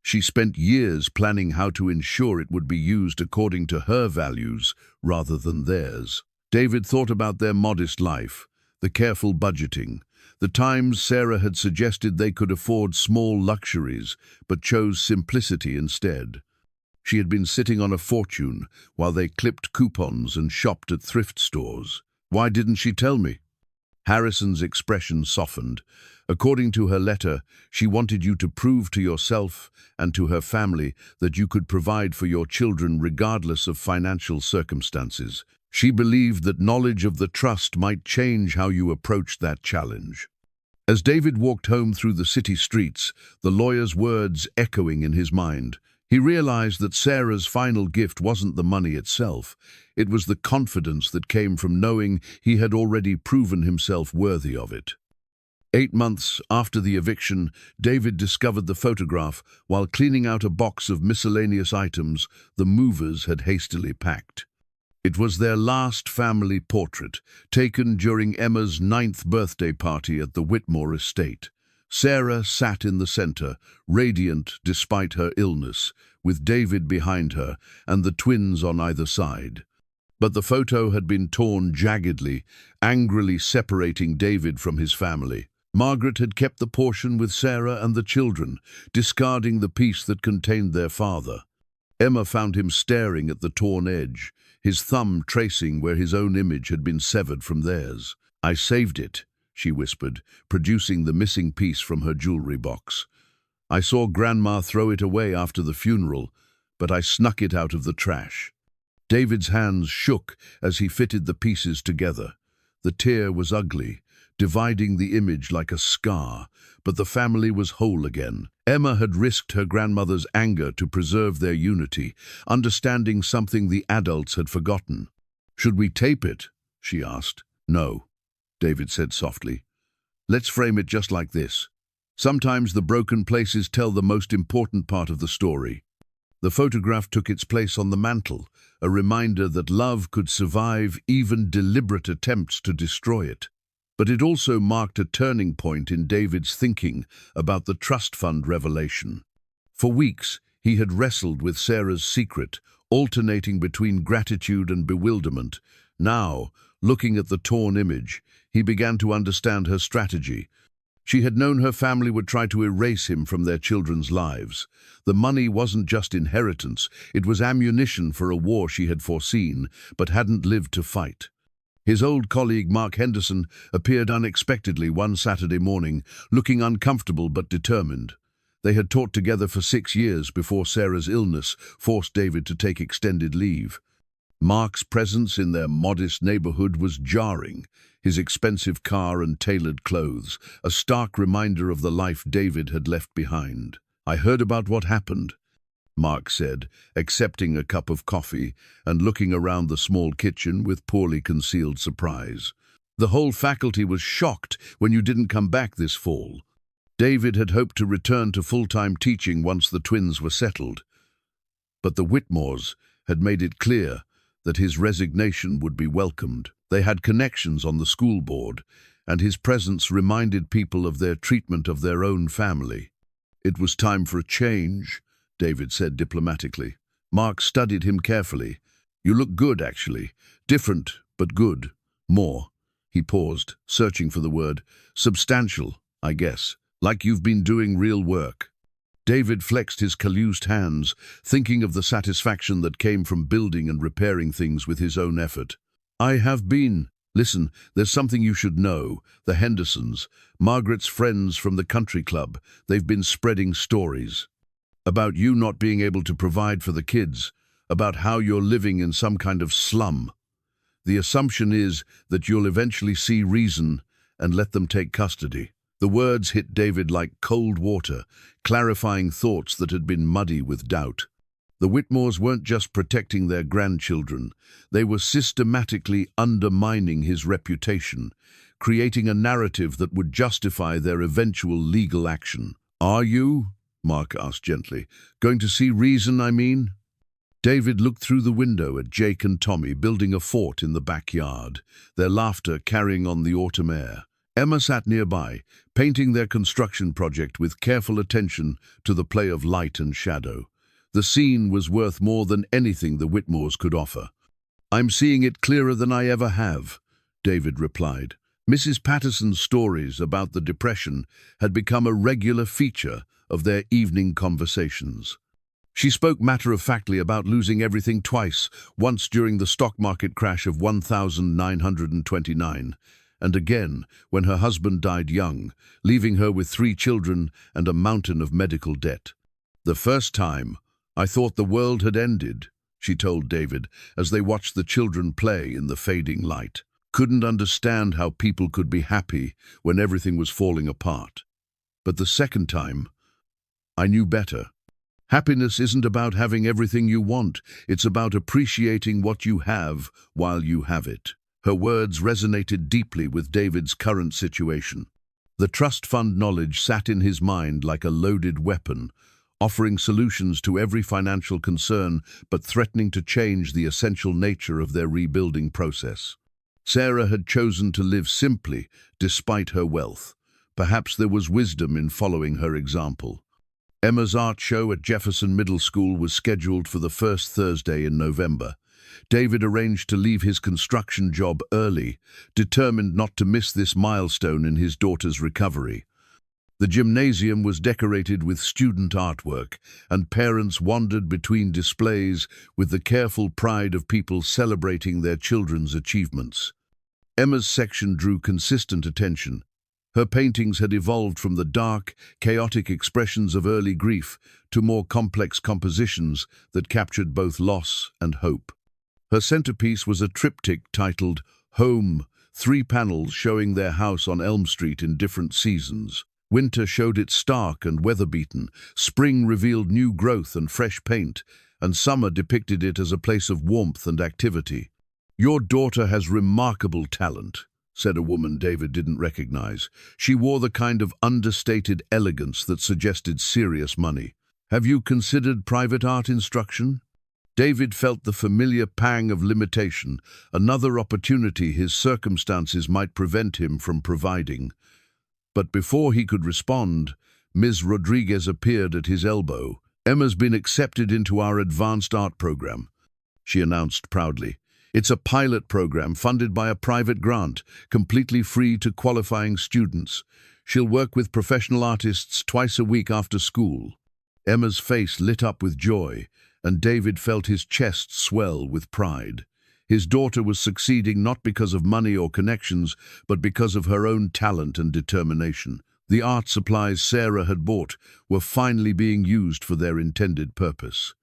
She spent years planning how to ensure it would be used according to her values rather than theirs. David thought about their modest life, the careful budgeting, the times Sarah had suggested they could afford small luxuries, but chose simplicity instead. She had been sitting on a fortune while they clipped coupons and shopped at thrift stores. Why didn't she tell me? Harrison's expression softened. According to her letter, she wanted you to prove to yourself and to her family that you could provide for your children regardless of financial circumstances. She believed that knowledge of the trust might change how you approached that challenge. As David walked home through the city streets, the lawyer's words echoing in his mind, he realized that Sarah's final gift wasn't the money itself. It was the confidence that came from knowing he had already proven himself worthy of it. 8 months after the eviction, David discovered the photograph while cleaning out a box of miscellaneous items the movers had hastily packed. It was their last family portrait, taken during Emma's 9th birthday party at the Witmore estate. Sarah sat in the center, radiant despite her illness, with David behind her and the twins on either side. But the photo had been torn jaggedly, angrily separating David from his family. Margaret had kept the portion with Sarah and the children, discarding the piece that contained their father. Emma found him staring at the torn edge, his thumb tracing where his own image had been severed from theirs. "I saved it," she whispered, producing the missing piece from her jewelry box. "I saw Grandma throw it away after the funeral, but I snuck it out of the trash." David's hands shook as he fitted the pieces together. The tear was ugly, dividing the image like a scar, but the family was whole again. Emma had risked her grandmother's anger to preserve their unity, understanding something the adults had forgotten. "Should we tape it?" she asked. "No," David said softly. "Let's frame it just like this. Sometimes the broken places tell the most important part of the story." The photograph took its place on the mantel, a reminder that love could survive even deliberate attempts to destroy it. But it also marked a turning point in David's thinking about the trust fund revelation. For weeks, he had wrestled with Sarah's secret, alternating between gratitude and bewilderment. Now, looking at the torn image, he began to understand her strategy. She had known her family would try to erase him from their children's lives. The money wasn't just inheritance, it was ammunition for a war she had foreseen, but hadn't lived to fight. His old colleague Mark Henderson appeared unexpectedly one Saturday morning, looking uncomfortable but determined. They had taught together for 6 years before Sarah's illness forced David to take extended leave. Mark's presence in their modest neighborhood was jarring, his expensive car and tailored clothes, a stark reminder of the life David had left behind. "I heard about what happened," Mark said, accepting a cup of coffee and looking around the small kitchen with poorly concealed surprise. "The whole faculty was shocked when you didn't come back this fall." David had hoped to return to full-time teaching once the twins were settled, but the Witmores had made it clear that his resignation would be welcomed. They had connections on the school board, and his presence reminded people of their treatment of their own family. "It was time for a change," David said diplomatically. Mark studied him carefully. "You look good, actually. Different, but good. More." He paused, searching for the word. "Substantial, I guess. Like you've been doing real work." David flexed his calloused hands, thinking of the satisfaction that came from building and repairing things with his own effort. "I have been. Listen, there's something you should know. The Hendersons, Margaret's friends from the country club, they've been spreading stories about you not being able to provide for the kids, about how you're living in some kind of slum. The assumption is that you'll eventually see reason and let them take custody." The words hit David like cold water, clarifying thoughts that had been muddy with doubt. The Witmores weren't just protecting their grandchildren, they were systematically undermining his reputation, creating a narrative that would justify their eventual legal action. "Are you," Mark asked gently, "going to see reason, I mean?" David looked through the window at Jake and Tommy building a fort in the backyard, their laughter carrying on the autumn air. Emma sat nearby, painting their construction project with careful attention to the play of light and shadow. The scene was worth more than anything the Witmores could offer. "I'm seeing it clearer than I ever have," David replied. Mrs. Patterson's stories about the Depression had become a regular feature of their evening conversations. She spoke matter-of-factly about losing everything twice, once during the stock market crash of 1929, and again when her husband died young, leaving her with 3 children and a mountain of medical debt. "The first time, I thought the world had ended," she told David as they watched the children play in the fading light. "Couldn't understand how people could be happy when everything was falling apart. But the second time, I knew better. Happiness isn't about having everything you want, it's about appreciating what you have while you have it." Her words resonated deeply with David's current situation. The trust fund knowledge sat in his mind like a loaded weapon, offering solutions to every financial concern but threatening to change the essential nature of their rebuilding process. Sarah had chosen to live simply despite her wealth. Perhaps there was wisdom in following her example. Emma's art show at Jefferson Middle School was scheduled for the first Thursday in November. David arranged to leave his construction job early, determined not to miss this milestone in his daughter's recovery. The gymnasium was decorated with student artwork, and parents wandered between displays with the careful pride of people celebrating their children's achievements. Emma's section drew consistent attention. Her paintings had evolved from the dark, chaotic expressions of early grief to more complex compositions that captured both loss and hope. Her centerpiece was a triptych titled Home, 3 panels showing their house on Elm Street in different seasons. Winter showed it stark and weather-beaten, spring revealed new growth and fresh paint, and summer depicted it as a place of warmth and activity. "Your daughter has remarkable talent," said a woman David didn't recognize. She wore the kind of understated elegance that suggested serious money. "Have you considered private art instruction?" David felt the familiar pang of limitation, another opportunity his circumstances might prevent him from providing. But before he could respond, Ms. Rodriguez appeared at his elbow. "Emma's been accepted into our advanced art program," she announced proudly. "It's a pilot program funded by a private grant, completely free to qualifying students. She'll work with professional artists twice a week after school." Emma's face lit up with joy, and David felt his chest swell with pride. His daughter was succeeding not because of money or connections, but because of her own talent and determination. The art supplies Sarah had bought were finally being used for their intended purpose.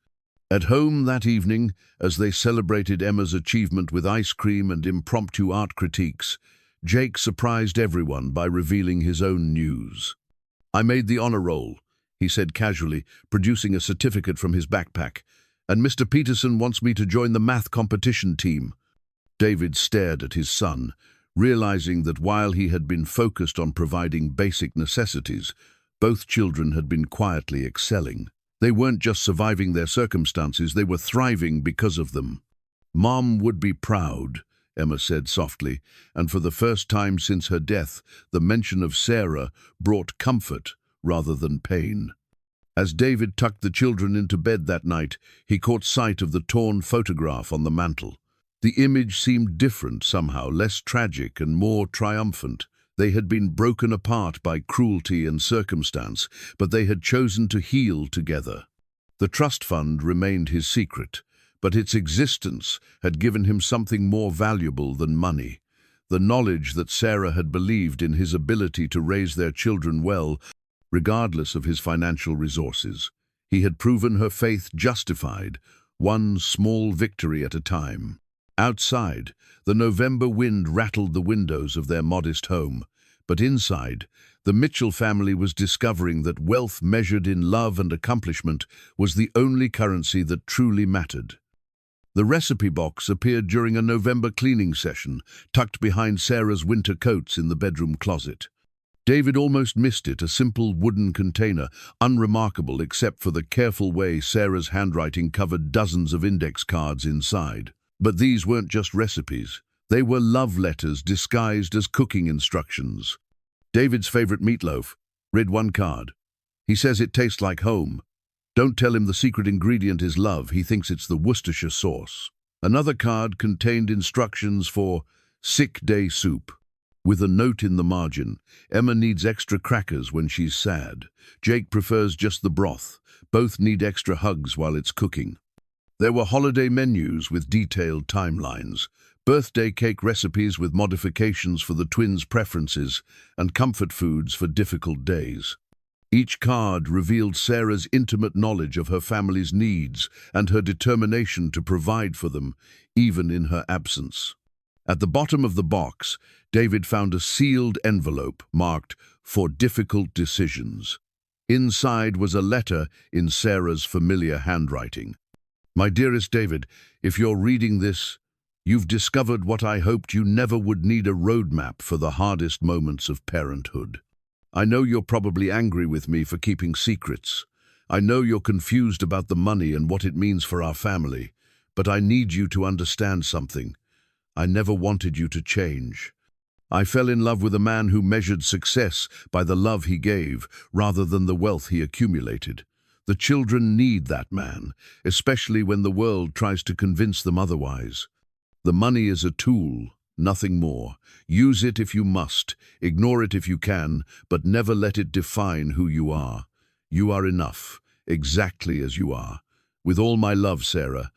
At home that evening, as they celebrated Emma's achievement with ice cream and impromptu art critiques, Jake surprised everyone by revealing his own news. "I made the honor roll," he said casually, producing a certificate from his backpack, "and Mr. Peterson wants me to join the math competition team." David stared at his son, realizing that while he had been focused on providing basic necessities, Both children had been quietly excelling. They weren't just surviving their circumstances, they were thriving because of them. "Mom would be proud," Emma said softly, and for the first time since her death, the mention of Sarah brought comfort rather than pain. As David tucked the children into bed that night, he caught sight of the torn photograph on the mantel. The image seemed different somehow, less tragic and more triumphant. They had been broken apart by cruelty and circumstance, but they had chosen to heal together. The trust fund remained his secret, but its existence had given him something more valuable than money. The knowledge that Sarah had believed in his ability to raise their children well, regardless of his financial resources. He had proven her faith justified, one small victory at a time. Outside, the November wind rattled the windows of their modest home, but inside, the Mitchell family was discovering that wealth measured in love and accomplishment was the only currency that truly mattered. The recipe box appeared during a November cleaning session, tucked behind Sarah's winter coats in the bedroom closet. David almost missed it, a simple wooden container, unremarkable except for the careful way Sarah's handwriting covered dozens of index cards inside. But these weren't just recipes. They were love letters disguised as cooking instructions. David's favorite meatloaf. Read one card. He says it tastes like home. Don't tell him the secret ingredient is love. He thinks it's the Worcestershire sauce. Another card contained instructions for sick day soup. With a note in the margin, Emma needs extra crackers when she's sad. Jake prefers just the broth. Both need extra hugs while it's cooking. There were holiday menus with detailed timelines, birthday cake recipes with modifications for the twins' preferences, and comfort foods for difficult days. Each card revealed Sarah's intimate knowledge of her family's needs and her determination to provide for them, even in her absence. At the bottom of the box, David found a sealed envelope marked "For Difficult Decisions." Inside was a letter in Sarah's familiar handwriting. "My dearest David, if you're reading this, you've discovered what I hoped you never would need: a roadmap for the hardest moments of parenthood. I know you're probably angry with me for keeping secrets. I know you're confused about the money and what it means for our family, but I need you to understand something. I never wanted you to change. I fell in love with a man who measured success by the love he gave rather than the wealth he accumulated. The children need that man, especially when the world tries to convince them otherwise. The money is a tool, nothing more. Use it if you must, ignore it if you can, but never let it define who you are. You are enough, exactly as you are. With all my love, Sarah."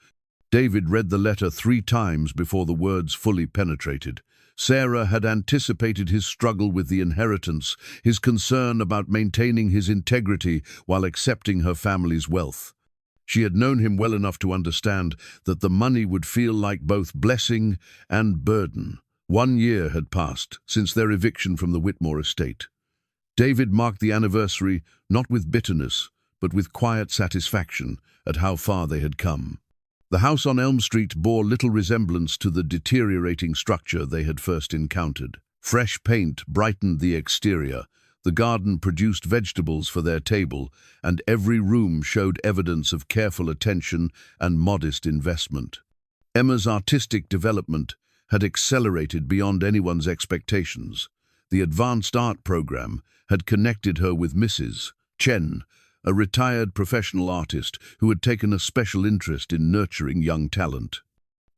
David read the letter 3 times before the words fully penetrated. Sarah had anticipated his struggle with the inheritance, his concern about maintaining his integrity while accepting her family's wealth. She had known him well enough to understand that the money would feel like both blessing and burden. 1 year had passed since their eviction from the Witmore estate. David marked the anniversary not with bitterness, but with quiet satisfaction at how far they had come. The house on Elm Street bore little resemblance to the deteriorating structure they had first encountered. Fresh paint brightened the exterior, the garden produced vegetables for their table, and every room showed evidence of careful attention and modest investment. Emma's artistic development had accelerated beyond anyone's expectations. The advanced art program had connected her with Mrs. Chen, a retired professional artist who had taken a special interest in nurturing young talent.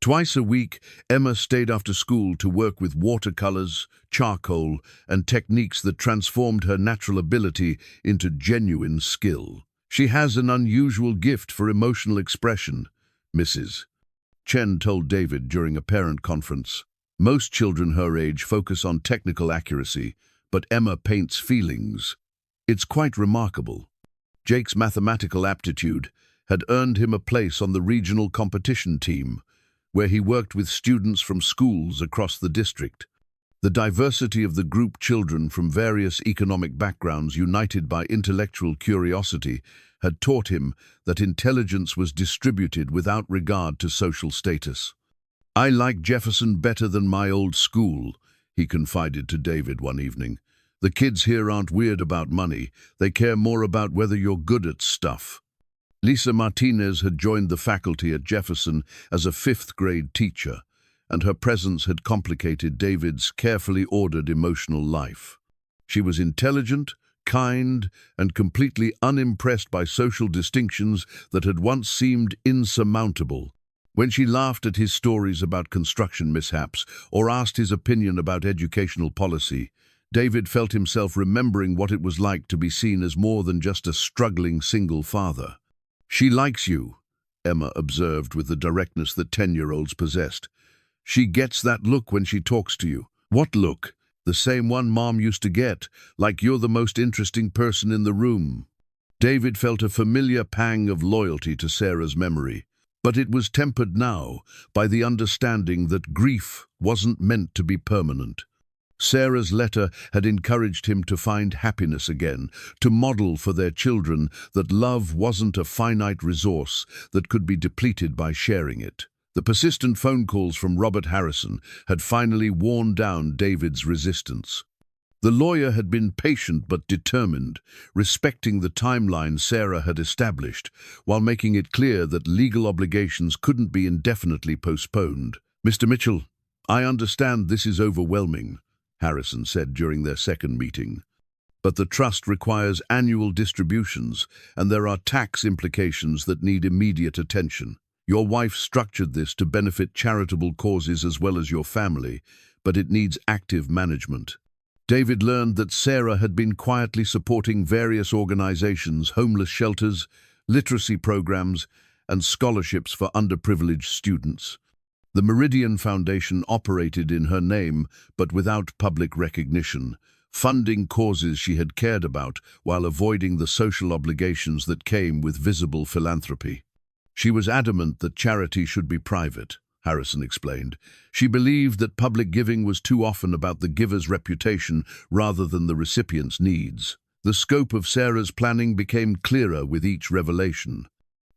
Twice a week, Emma stayed after school to work with watercolors, charcoal, and techniques that transformed her natural ability into genuine skill. "She has an unusual gift for emotional expression," Mrs. Chen told David during a parent conference. "Most children her age focus on technical accuracy, but Emma paints feelings. It's quite remarkable." Jake's mathematical aptitude had earned him a place on the regional competition team, where he worked with students from schools across the district. The diversity of the group, children from various economic backgrounds united by intellectual curiosity, had taught him that intelligence was distributed without regard to social status. "I like Jefferson better than my old school," he confided to David one evening. The kids here aren't weird about money. They care more about whether you're good at stuff. Lisa Martinez had joined the faculty at Jefferson as a fifth-grade teacher, and her presence had complicated David's carefully ordered emotional life. She was intelligent, kind, and completely unimpressed by social distinctions that had once seemed insurmountable. When she laughed at his stories about construction mishaps or asked his opinion about educational policy, David felt himself remembering what it was like to be seen as more than just a struggling single father. "She likes you," Emma observed with the directness that 10-year-olds possessed. "She gets that look when she talks to you." "What look?" "The same one Mom used to get, like you're the most interesting person in the room." David felt a familiar pang of loyalty to Sarah's memory, but it was tempered now by the understanding that grief wasn't meant to be permanent. Sarah's letter had encouraged him to find happiness again, to model for their children that love wasn't a finite resource that could be depleted by sharing it. The persistent phone calls from Robert Harrison had finally worn down David's resistance. The lawyer had been patient but determined, respecting the timeline Sarah had established, while making it clear that legal obligations couldn't be indefinitely postponed. "Mr. Mitchell, I understand this is overwhelming," Harrison said during their second meeting. "But the trust requires annual distributions, and there are tax implications that need immediate attention. Your wife structured this to benefit charitable causes as well as your family, but it needs active management." David learned that Sarah had been quietly supporting various organizations, homeless shelters, literacy programs, and scholarships for underprivileged students. The Meridian Foundation operated in her name, but without public recognition, funding causes she had cared about while avoiding the social obligations that came with visible philanthropy. She was adamant that charity should be private, Harrison explained. She believed that public giving was too often about the giver's reputation rather than the recipient's needs. The scope of Sarah's planning became clearer with each revelation.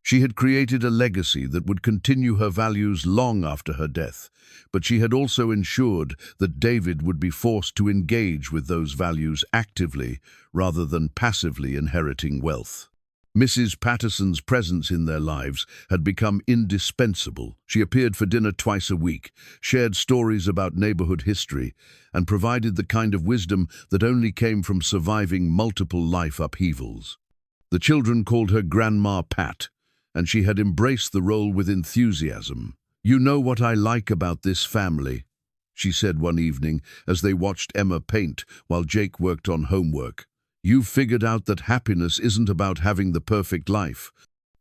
She had created a legacy that would continue her values long after her death, but she had also ensured that David would be forced to engage with those values actively rather than passively inheriting wealth. Mrs. Patterson's presence in their lives had become indispensable. She appeared for dinner twice a week, shared stories about neighborhood history, and provided the kind of wisdom that only came from surviving multiple life upheavals. The children called her Grandma Pat, and she had embraced the role with enthusiasm. "You know what I like about this family," she said one evening as they watched Emma paint while Jake worked on homework. "You've figured out that happiness isn't about having the perfect life.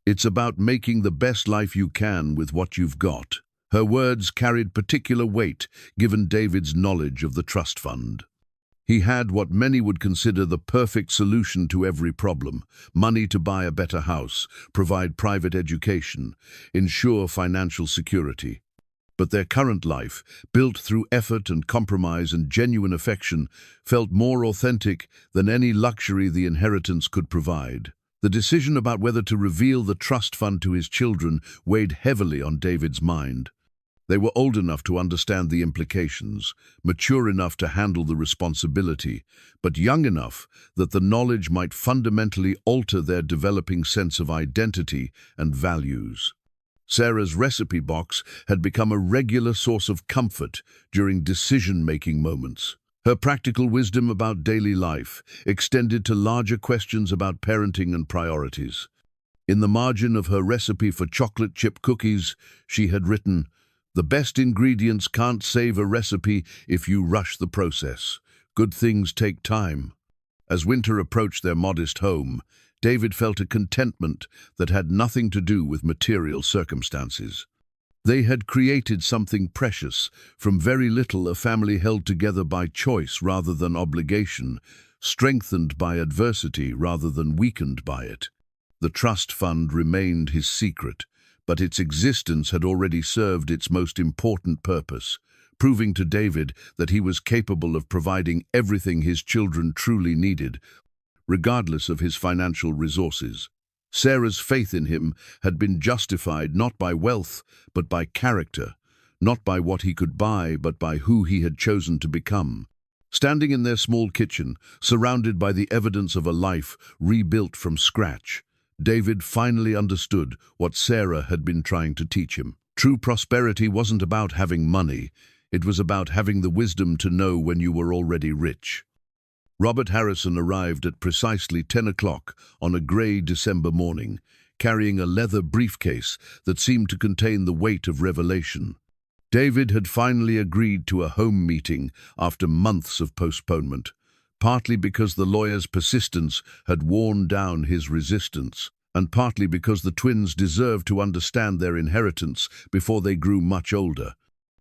It's about making the best life you can with what you've got." Her words carried particular weight given David's knowledge of the trust fund. He had what many would consider the perfect solution to every problem: money to buy a better house, provide private education, ensure financial security. But their current life, built through effort and compromise and genuine affection, felt more authentic than any luxury the inheritance could provide. The decision about whether to reveal the trust fund to his children weighed heavily on David's mind. They were old enough to understand the implications, mature enough to handle the responsibility, but young enough that the knowledge might fundamentally alter their developing sense of identity and values. Sarah's recipe box had become a regular source of comfort during decision-making moments. Her practical wisdom about daily life extended to larger questions about parenting and priorities. In the margin of her recipe for chocolate chip cookies, she had written, "The best ingredients can't save a recipe if you rush the process. Good things take time." As winter approached their modest home, David felt a contentment that had nothing to do with material circumstances. They had created something precious, from very little, a family held together by choice rather than obligation, strengthened by adversity rather than weakened by it. The trust fund remained his secret, but its existence had already served its most important purpose, proving to David that he was capable of providing everything his children truly needed, regardless of his financial resources. Sarah's faith in him had been justified not by wealth, but by character, not by what he could buy, but by who he had chosen to become. Standing in their small kitchen, surrounded by the evidence of a life rebuilt from scratch, David finally understood what Sarah had been trying to teach him. True prosperity wasn't about having money, it was about having the wisdom to know when you were already rich. Robert Harrison arrived at precisely 10 o'clock on a grey December morning, carrying a leather briefcase that seemed to contain the weight of revelation. David had finally agreed to a home meeting after months of postponement, partly because the lawyer's persistence had worn down his resistance, and partly because the twins deserved to understand their inheritance before they grew much older.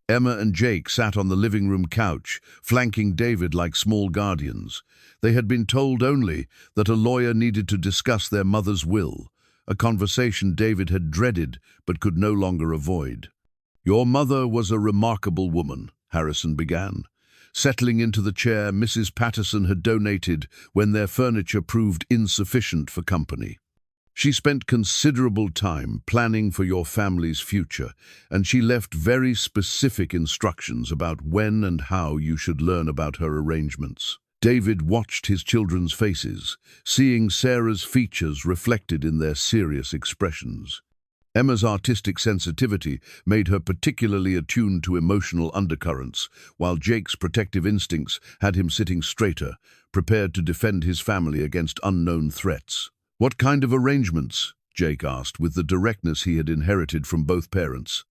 Emma and Jake sat on the living room couch, flanking David like small guardians. They had been told only that a lawyer needed to discuss their mother's will, a conversation David had dreaded but could no longer avoid. "Your mother was a remarkable woman," Harrison began, settling into the chair Mrs. Patterson had donated when their furniture proved insufficient for company. "She spent considerable time planning for your family's future, and she left very specific instructions about when and how you should learn about her arrangements." David watched his children's faces, seeing Sarah's features reflected in their serious expressions. Emma's artistic sensitivity made her particularly attuned to emotional undercurrents, while Jake's protective instincts had him sitting straighter, prepared to defend his family against unknown threats. "What kind of arrangements?" Jake asked, with the directness he had inherited from both parents.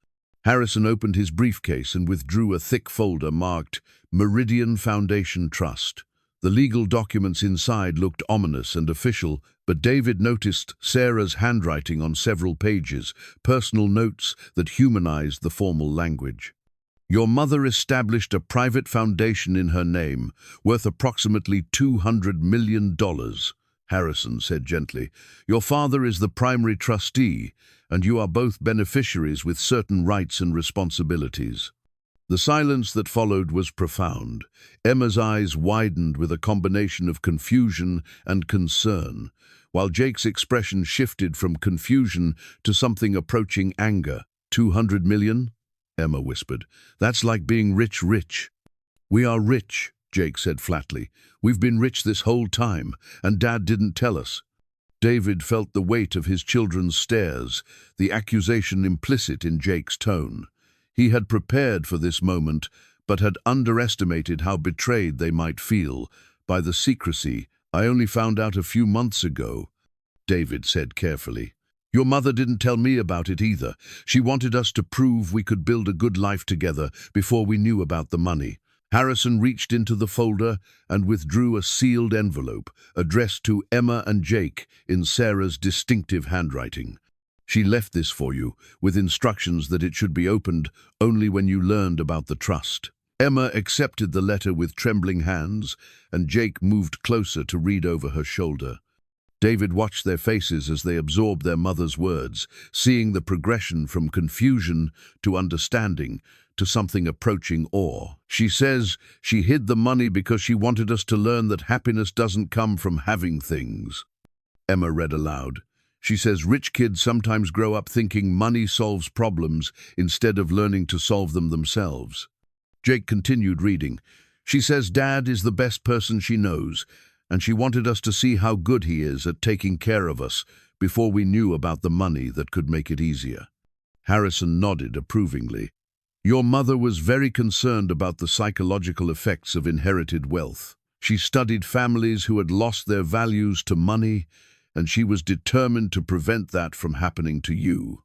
Harrison opened his briefcase and withdrew a thick folder marked Meridian Foundation Trust. The legal documents inside looked ominous and official, but David noticed Sarah's handwriting on several pages, personal notes that humanized the formal language. "Your mother established a private foundation in her name, worth approximately $200 million, Harrison said gently. "Your father is the primary trustee, and you are both beneficiaries with certain rights and responsibilities." The silence that followed was profound. Emma's eyes widened with a combination of confusion and concern, while Jake's expression shifted from confusion to something approaching anger. "200 million? Emma whispered. "That's like being rich, rich." "We are rich," Jake said flatly. "We've been rich this whole time, and Dad didn't tell us." David felt the weight of his children's stares, the accusation implicit in Jake's tone. He had prepared for this moment, but had underestimated how betrayed they might feel by the secrecy. "I only found out a few months ago," David said carefully. "Your mother didn't tell me about it either. She wanted us to prove we could build a good life together before we knew about the money." Harrison reached into the folder and withdrew a sealed envelope addressed to Emma and Jake in Sarah's distinctive handwriting. "She left this for you, with instructions that it should be opened only when you learned about the trust." Emma accepted the letter with trembling hands, and Jake moved closer to read over her shoulder. David watched their faces as they absorbed their mother's words, seeing the progression from confusion to understanding to something approaching awe. "She says she hid the money because she wanted us to learn that happiness doesn't come from having things." Emma read aloud. "She says rich kids sometimes grow up thinking money solves problems instead of learning to solve them themselves." Jake continued reading. "She says Dad is the best person she knows, and she wanted us to see how good he is at taking care of us before we knew about the money that could make it easier." Harrison nodded approvingly. "Your mother was very concerned about the psychological effects of inherited wealth. She studied families who had lost their values to money, and she was determined to prevent that from happening to you."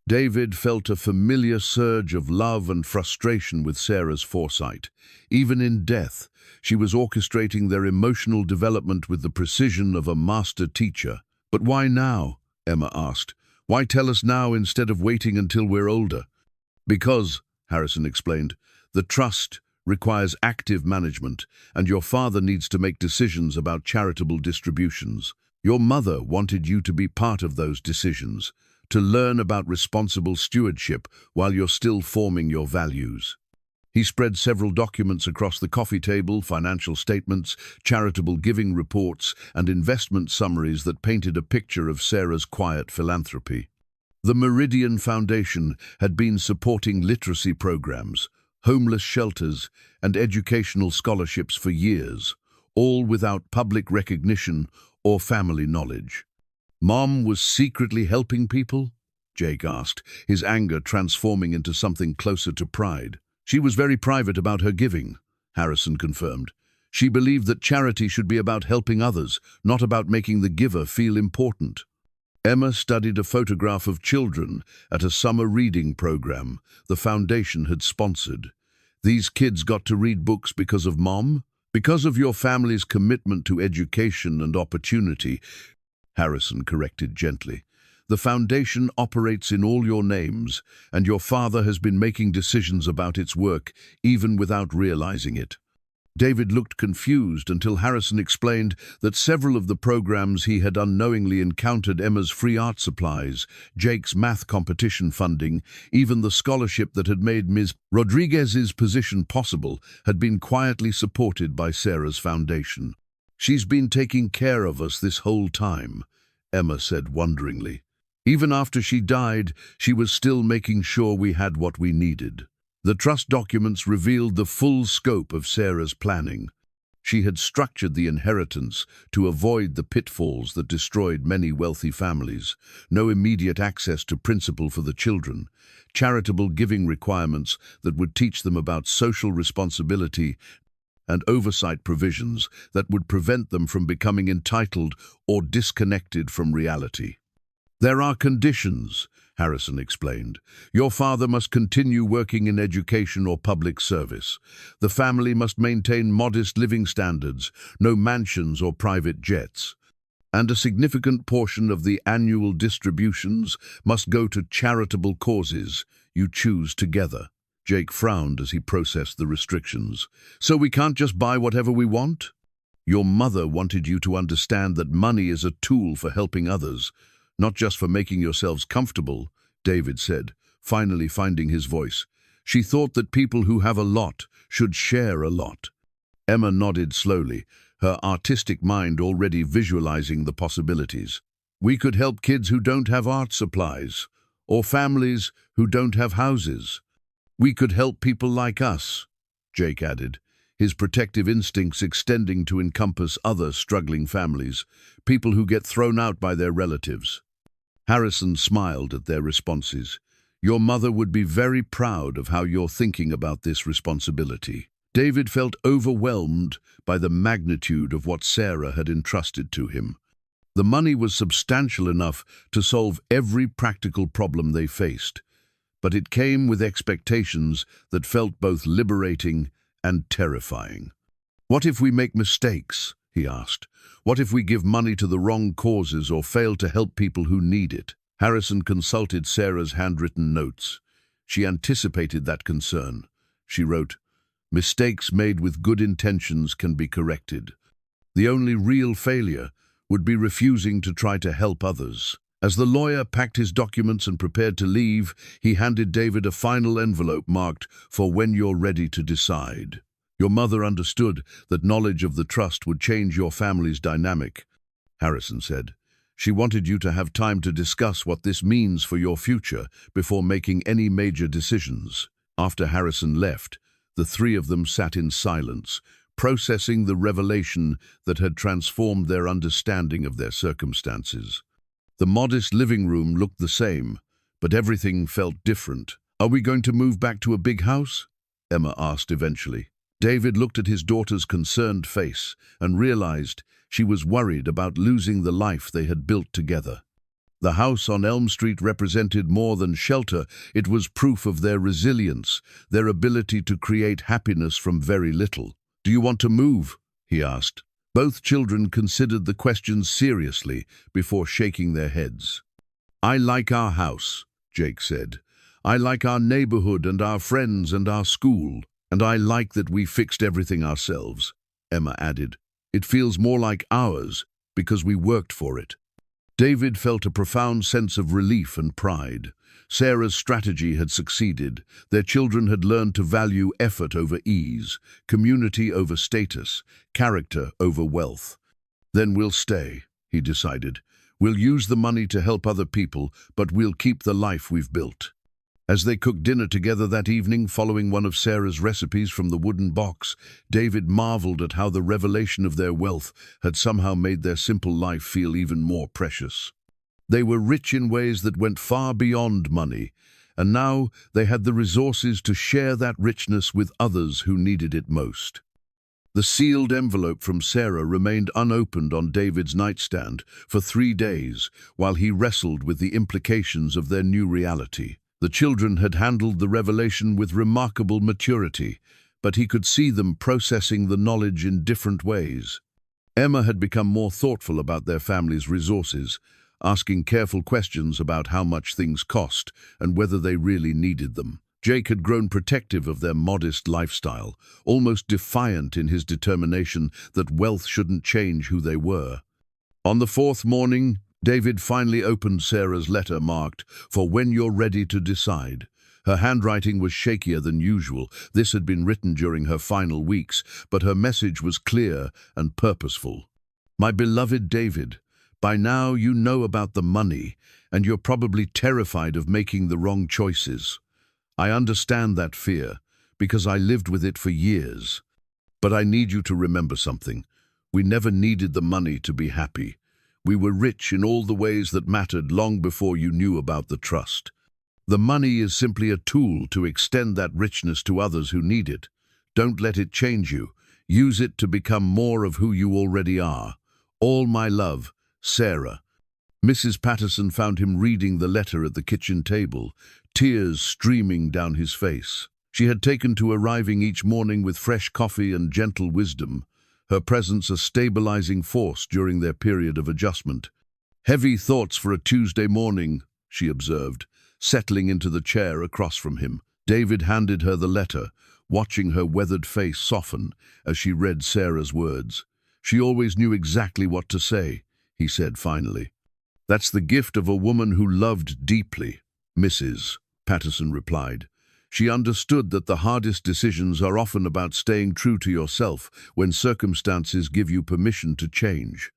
David felt a familiar surge of love and frustration with Sarah's foresight. Even in death, she was orchestrating their emotional development with the precision of a master teacher. "But why now?" Emma asked. "Why tell us now instead of waiting until we're older?" "Because," Harrison explained, "the trust requires active management, and your father needs to make decisions about charitable distributions. Your mother wanted you to be part of those decisions, to learn about responsible stewardship while you're still forming your values." He spread several documents across the coffee table, financial statements, charitable giving reports, and investment summaries that painted a picture of Sarah's quiet philanthropy. The Meridian Foundation had been supporting literacy programs, homeless shelters, and educational scholarships for years, all without public recognition or family knowledge. Mom was secretly helping people? Jake asked, his anger transforming into something closer to pride. She was very private about her giving, Harrison confirmed. She believed that charity should be about helping others, not about making the giver feel important. Emma studied a photograph of children at a summer reading program the foundation had sponsored. These kids got to read books because of Mom? Because of your family's commitment to education and opportunity, Harrison corrected gently. The foundation operates in all your names, and your father has been making decisions about its work, even without realizing it. David looked confused until Harrison explained that several of the programs he had unknowingly encountered, Emma's free art supplies, Jake's math competition funding, even the scholarship that had made Ms. Rodriguez's position possible, had been quietly supported by Sarah's foundation. "She's been taking care of us this whole time," Emma said wonderingly. "Even after she died, she was still making sure we had what we needed." The trust documents revealed the full scope of Sarah's planning. She had structured the inheritance to avoid the pitfalls that destroyed many wealthy families. No immediate access to principal for the children, charitable giving requirements that would teach them about social responsibility, and oversight provisions that would prevent them from becoming entitled or disconnected from reality. "There are conditions," Harrison explained. "Your father must continue working in education or public service. The family must maintain modest living standards, no mansions or private jets. And a significant portion of the annual distributions must go to charitable causes you choose together." Jake frowned as he processed the restrictions. "So we can't just buy whatever we want?" "Your mother wanted you to understand that money is a tool for helping others, not just for making yourselves comfortable," David said, finally finding his voice. "She thought that people who have a lot should share a lot." Emma nodded slowly, her artistic mind already visualizing the possibilities. "We could help kids who don't have art supplies, or families who don't have houses. We could help people like us," Jake added, his protective instincts extending to encompass other struggling families, people who get thrown out by their relatives. Harrison smiled at their responses. "Your mother would be very proud of how you're thinking about this responsibility." David felt overwhelmed by the magnitude of what Sarah had entrusted to him. The money was substantial enough to solve every practical problem they faced, but it came with expectations that felt both liberating and terrifying. "What if we make mistakes?" he asked. "What if we give money to the wrong causes or fail to help people who need it?" Harrison consulted Sarah's handwritten notes. She anticipated that concern. She wrote, "Mistakes made with good intentions can be corrected. The only real failure would be refusing to try to help others." As the lawyer packed his documents and prepared to leave, he handed David a final envelope marked, "For when you're ready to decide." "Your mother understood that knowledge of the trust would change your family's dynamic," Harrison said. "She wanted you to have time to discuss what this means for your future before making any major decisions." After Harrison left, the three of them sat in silence, processing the revelation that had transformed their understanding of their circumstances. The modest living room looked the same, but everything felt different. "Are we going to move back to a big house?" Emma asked eventually. David looked at his daughter's concerned face and realized she was worried about losing the life they had built together. The house on Elm Street represented more than shelter. It was proof of their resilience, their ability to create happiness from very little. "Do you want to move?" he asked. Both children considered the question seriously before shaking their heads. "I like our house," Jake said. "I like our neighborhood and our friends and our school. And I like that we fixed everything ourselves," Emma added. "It feels more like ours because we worked for it." David felt a profound sense of relief and pride. Sarah's strategy had succeeded. Their children had learned to value effort over ease, community over status, character over wealth. "Then we'll stay," he decided. "We'll use the money to help other people, but we'll keep the life we've built." As they cooked dinner together that evening, following one of Sarah's recipes from the wooden box, David marveled at how the revelation of their wealth had somehow made their simple life feel even more precious. They were rich in ways that went far beyond money, and now they had the resources to share that richness with others who needed it most. The sealed envelope from Sarah remained unopened on David's nightstand for 3 days while he wrestled with the implications of their new reality. The children had handled the revelation with remarkable maturity, but he could see them processing the knowledge in different ways. Emma had become more thoughtful about their family's resources, asking careful questions about how much things cost and whether they really needed them. Jake had grown protective of their modest lifestyle, almost defiant in his determination that wealth shouldn't change who they were. On the 4th morning, David finally opened Sarah's letter marked, "For when you're ready to decide." Her handwriting was shakier than usual. This had been written during her final weeks, but her message was clear and purposeful. "My beloved David, by now you know about the money, and you're probably terrified of making the wrong choices. I understand that fear, because I lived with it for years. But I need you to remember something. We never needed the money to be happy. We were rich in all the ways that mattered long before you knew about the trust. The money is simply a tool to extend that richness to others who need it. Don't let it change you. Use it to become more of who you already are. All my love, Sarah." Mrs. Patterson found him reading the letter at the kitchen table, tears streaming down his face. She had taken to arriving each morning with fresh coffee and gentle wisdom, her presence a stabilizing force during their period of adjustment. "Heavy thoughts for a Tuesday morning," she observed, settling into the chair across from him. David handed her the letter, watching her weathered face soften as she read Sarah's words. "She always knew exactly what to say," he said finally. "That's the gift of a woman who loved deeply," Mrs. Patterson replied. She understood that the hardest decisions are often about staying true to yourself when circumstances give you permission to change.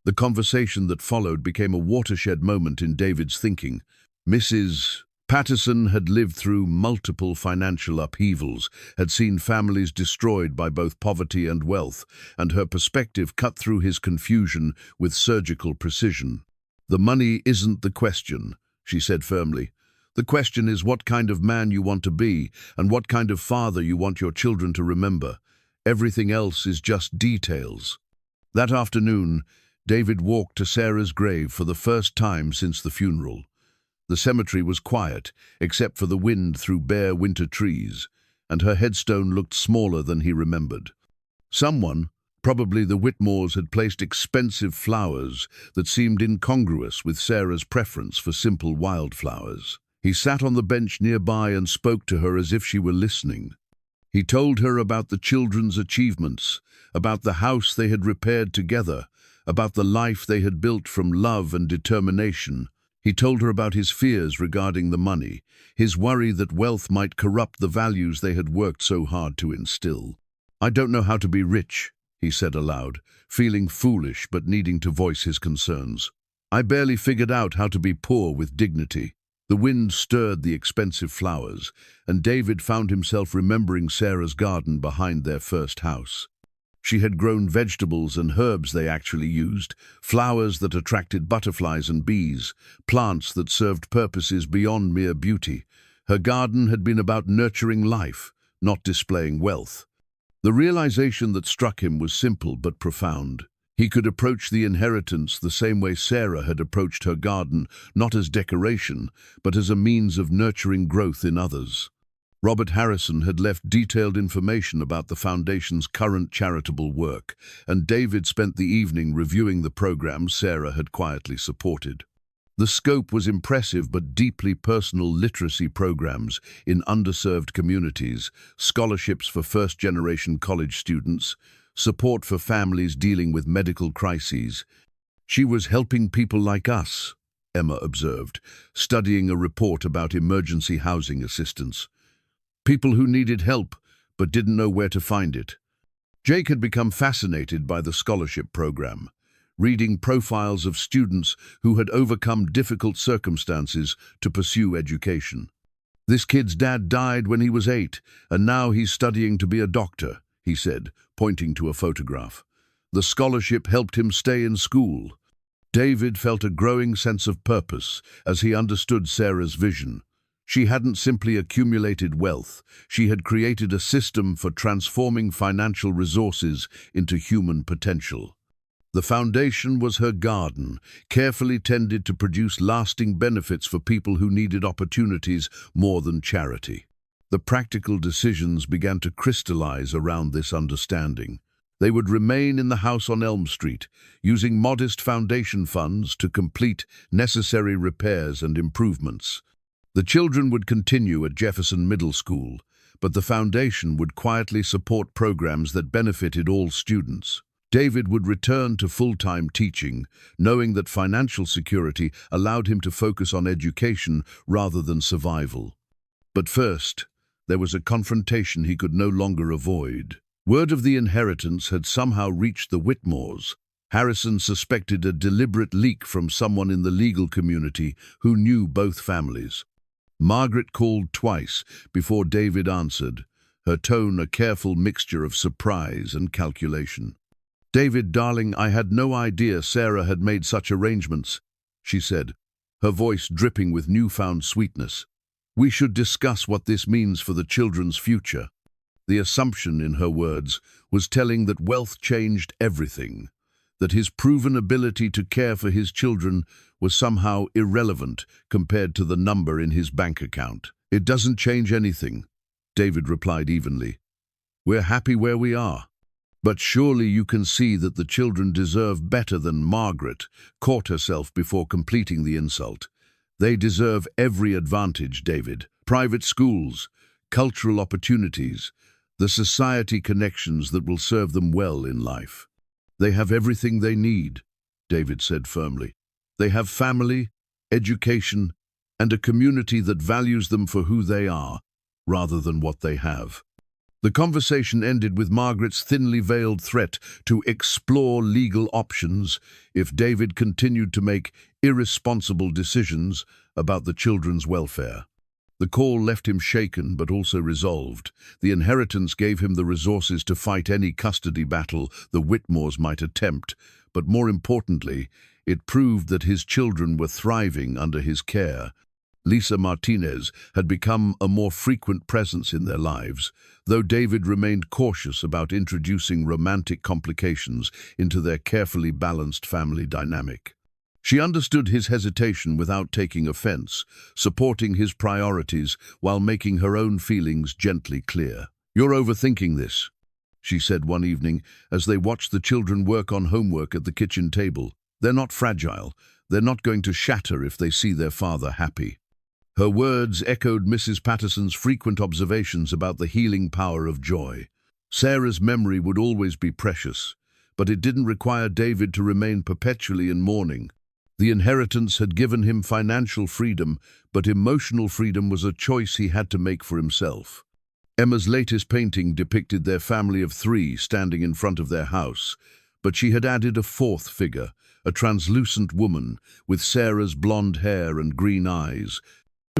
The conversation that followed became a watershed moment in David's thinking. Mrs. Patterson had lived through multiple financial upheavals, had seen families destroyed by both poverty and wealth, and her perspective cut through his confusion with surgical precision. "The money isn't the question," she said firmly. "The question is what kind of man you want to be and what kind of father you want your children to remember. Everything else is just details." That afternoon, David walked to Sarah's grave for the first time since the funeral. The cemetery was quiet, except for the wind through bare winter trees, and her headstone looked smaller than he remembered. Someone, probably the Witmores, had placed expensive flowers that seemed incongruous with Sarah's preference for simple wildflowers. He sat on the bench nearby and spoke to her as if she were listening. He told her about the children's achievements, about the house they had repaired together, about the life they had built from love and determination. He told her about his fears regarding the money, his worry that wealth might corrupt the values they had worked so hard to instill. "I don't know how to be rich," he said aloud, feeling foolish but needing to voice his concerns. "I barely figured out how to be poor with dignity." The wind stirred the expensive flowers, and David found himself remembering Sarah's garden behind their first house. She had grown vegetables and herbs they actually used, flowers that attracted butterflies and bees, plants that served purposes beyond mere beauty. Her garden had been about nurturing life, not displaying wealth. The realization that struck him was simple but profound. He could approach the inheritance the same way Sarah had approached her garden, not as decoration, but as a means of nurturing growth in others. Robert Harrison had left detailed information about the Foundation's current charitable work, and David spent the evening reviewing the program Sarah had quietly supported. The scope was impressive but deeply personal: literacy programs in underserved communities, scholarships for first-generation college students, support for families dealing with medical crises. "She was helping people like us," Emma observed, studying a report about emergency housing assistance. "People who needed help but didn't know where to find it." Jake had become fascinated by the scholarship program, reading profiles of students who had overcome difficult circumstances to pursue education. "This kid's dad died when he was 8, and now he's studying to be a doctor," he said, pointing to a photograph. "The scholarship helped him stay in school." David felt a growing sense of purpose as he understood Sarah's vision. She hadn't simply accumulated wealth, she had created a system for transforming financial resources into human potential. The foundation was her garden, carefully tended to produce lasting benefits for people who needed opportunities more than charity. The practical decisions began to crystallize around this understanding. They would remain in the house on Elm Street, using modest foundation funds to complete necessary repairs and improvements. The children would continue at Jefferson Middle School, but the foundation would quietly support programs that benefited all students. David would return to full-time teaching, knowing that financial security allowed him to focus on education rather than survival. But first, there was a confrontation he could no longer avoid. Word of the inheritance had somehow reached the Witmores. Harrison suspected a deliberate leak from someone in the legal community who knew both families. Margaret called twice before David answered, her tone a careful mixture of surprise and calculation. "David, darling, I had no idea Sarah had made such arrangements," she said, her voice dripping with newfound sweetness. "We should discuss what this means for the children's future." The assumption in her words was telling that wealth changed everything, that his proven ability to care for his children was somehow irrelevant compared to the number in his bank account. "It doesn't change anything," David replied evenly. "We're happy where we are. But surely you can see that the children deserve better than." Margaret caught herself before completing the insult. "They deserve every advantage, David. Private schools, cultural opportunities, the society connections that will serve them well in life. They have everything they need," David said firmly. "They have family, education, and a community that values them for who they are, rather than what they have." The conversation ended with Margaret's thinly veiled threat to explore legal options if David continued to make irresponsible decisions about the children's welfare. The call left him shaken but also resolved. The inheritance gave him the resources to fight any custody battle the Witmores might attempt, but more importantly, it proved that his children were thriving under his care. Lisa Martinez had become a more frequent presence in their lives, though David remained cautious about introducing romantic complications into their carefully balanced family dynamic. She understood his hesitation without taking offense, supporting his priorities while making her own feelings gently clear. "You're overthinking this," she said one evening as they watched the children work on homework at the kitchen table. "They're not fragile. They're not going to shatter if they see their father happy." Her words echoed Mrs. Patterson's frequent observations about the healing power of joy. Sarah's memory would always be precious, but it didn't require David to remain perpetually in mourning. The inheritance had given him financial freedom, but emotional freedom was a choice he had to make for himself. Emma's latest painting depicted their family of 3 standing in front of their house, but she had added a 4th figure, a translucent woman with Sarah's blonde hair and green eyes,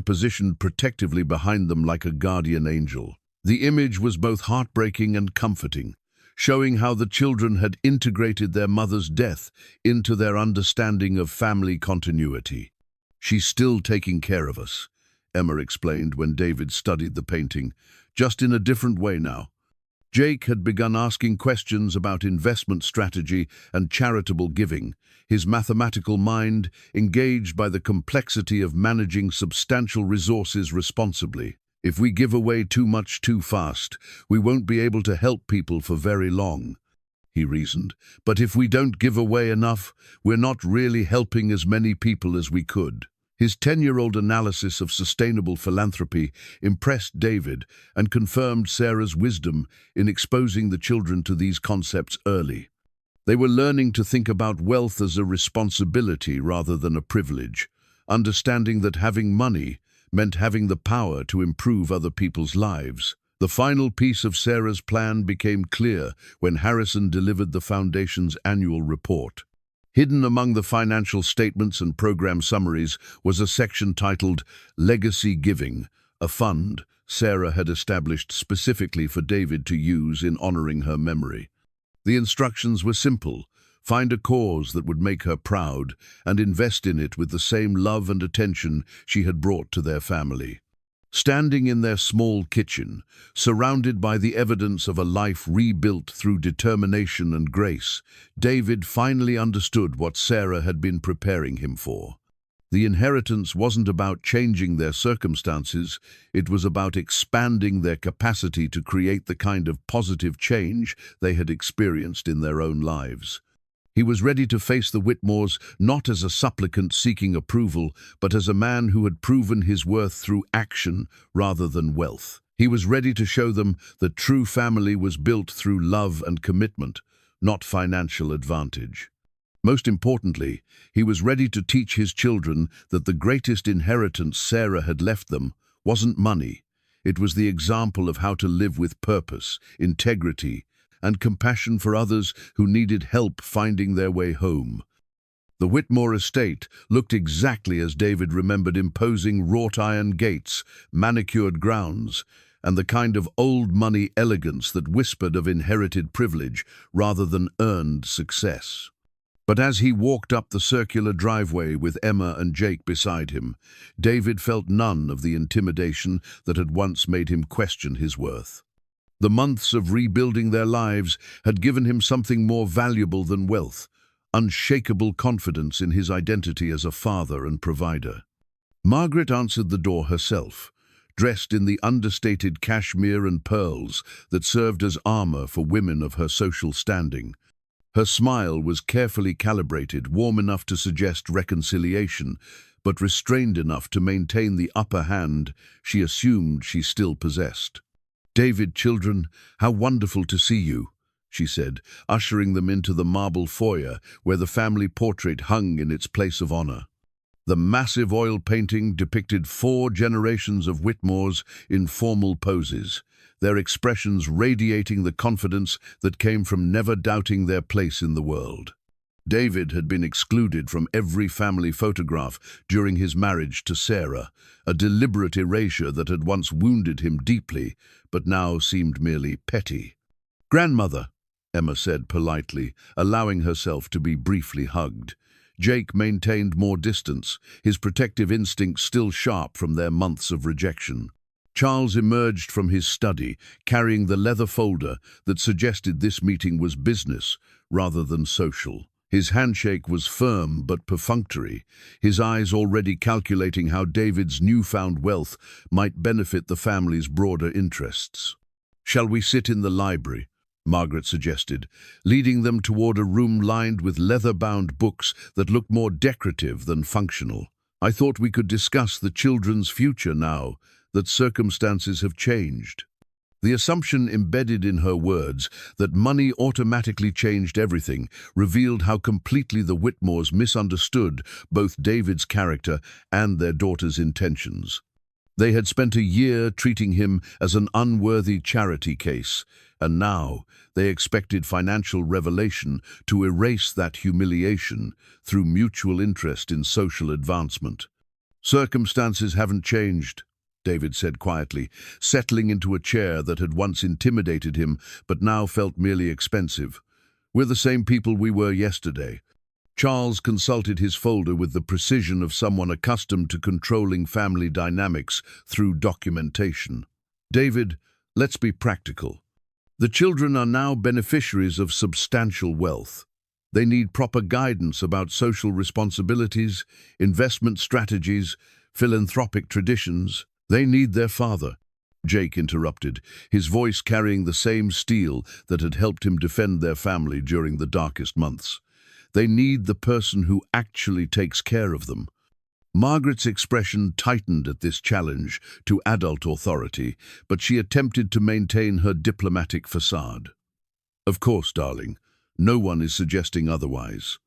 positioned protectively behind them like a guardian angel. The image was both heartbreaking and comforting, showing how the children had integrated their mother's death into their understanding of family continuity. "She's still taking care of us," Emma explained when David studied the painting, "just in a different way now." Jake had begun asking questions about investment strategy and charitable giving, his mathematical mind engaged by the complexity of managing substantial resources responsibly. "If we give away too much too fast, we won't be able to help people for very long," he reasoned. "But if we don't give away enough, we're not really helping as many people as we could." His 10-year-old analysis of sustainable philanthropy impressed David and confirmed Sarah's wisdom in exposing the children to these concepts early. They were learning to think about wealth as a responsibility rather than a privilege, understanding that having money meant having the power to improve other people's lives. The final piece of Sarah's plan became clear when Harrison delivered the Foundation's annual report. Hidden among the financial statements and program summaries was a section titled "Legacy Giving," a fund Sarah had established specifically for David to use in honoring her memory. The instructions were simple: find a cause that would make her proud and invest in it with the same love and attention she had brought to their family. Standing in their small kitchen, surrounded by the evidence of a life rebuilt through determination and grace, David finally understood what Sarah had been preparing him for. The inheritance wasn't about changing their circumstances, it was about expanding their capacity to create the kind of positive change they had experienced in their own lives. He was ready to face the Witmores not as a supplicant seeking approval, but as a man who had proven his worth through action rather than wealth. He was ready to show them that true family was built through love and commitment, not financial advantage. Most importantly, he was ready to teach his children that the greatest inheritance Sarah had left them wasn't money. It was the example of how to live with purpose, integrity, and compassion for others who needed help finding their way home. The Witmore estate looked exactly as David remembered: imposing wrought-iron gates, manicured grounds, and the kind of old-money elegance that whispered of inherited privilege rather than earned success. But as he walked up the circular driveway with Emma and Jake beside him, David felt none of the intimidation that had once made him question his worth. The months of rebuilding their lives had given him something more valuable than wealth: unshakable confidence in his identity as a father and provider. Margaret answered the door herself, dressed in the understated cashmere and pearls that served as armor for women of her social standing. Her smile was carefully calibrated, warm enough to suggest reconciliation, but restrained enough to maintain the upper hand she assumed she still possessed. "David, children, how wonderful to see you," she said, ushering them into the marble foyer where the family portrait hung in its place of honor. The massive oil painting depicted 4 generations of Witmores in formal poses, their expressions radiating the confidence that came from never doubting their place in the world. David had been excluded from every family photograph during his marriage to Sarah, a deliberate erasure that had once wounded him deeply, but now seemed merely petty. "Grandmother," Emma said politely, allowing herself to be briefly hugged. Jake maintained more distance, his protective instincts still sharp from their months of rejection. Charles emerged from his study, carrying the leather folder that suggested this meeting was business rather than social. His handshake was firm but perfunctory, his eyes already calculating how David's newfound wealth might benefit the family's broader interests. "Shall we sit in the library?" Margaret suggested, leading them toward a room lined with leather-bound books that looked more decorative than functional. "I thought we could discuss the children's future now that circumstances have changed." The assumption embedded in her words that money automatically changed everything revealed how completely the Witmores misunderstood both David's character and their daughter's intentions. They had spent a year treating him as an unworthy charity case, and now they expected financial revelation to erase that humiliation through mutual interest in social advancement. "Circumstances haven't changed," David said quietly, settling into a chair that had once intimidated him but now felt merely expensive. "We're the same people we were yesterday." Charles consulted his folder with the precision of someone accustomed to controlling family dynamics through documentation. "David, let's be practical. The children are now beneficiaries of substantial wealth. They need proper guidance about social responsibilities, investment strategies, philanthropic traditions. They need their father," Jake interrupted, his voice carrying the same steel that had helped him defend their family during the darkest months. "They need the person who actually takes care of them." Margaret's expression tightened at this challenge to adult authority, but she attempted to maintain her diplomatic facade. "Of course, darling, no one is suggesting otherwise.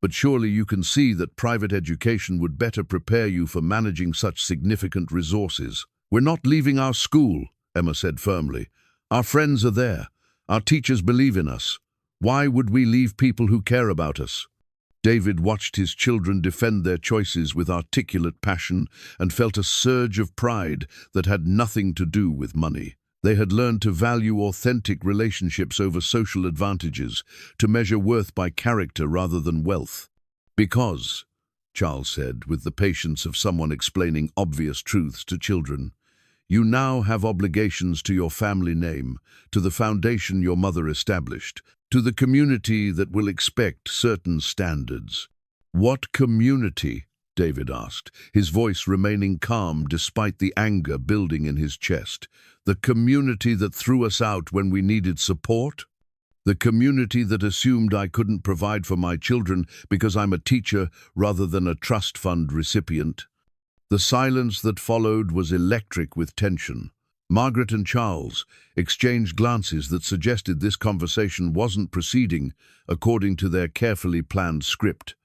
But surely you can see that private education would better prepare you for managing such significant resources." "We're not leaving our school," Emma said firmly. "Our friends are there. Our teachers believe in us. Why would we leave people who care about us?" David watched his children defend their choices with articulate passion and felt a surge of pride that had nothing to do with money. They had learned to value authentic relationships over social advantages, to measure worth by character rather than wealth. Because, Charles said, with the patience of someone explaining obvious truths to children, you now have obligations to your family name, to the foundation your mother established, to the community that will expect certain standards. What community? David asked, his voice remaining calm despite the anger building in his chest. The community that threw us out when we needed support? The community that assumed I couldn't provide for my children because I'm a teacher rather than a trust fund recipient? The silence that followed was electric with tension. Margaret and Charles exchanged glances that suggested this conversation wasn't proceeding according to their carefully planned script.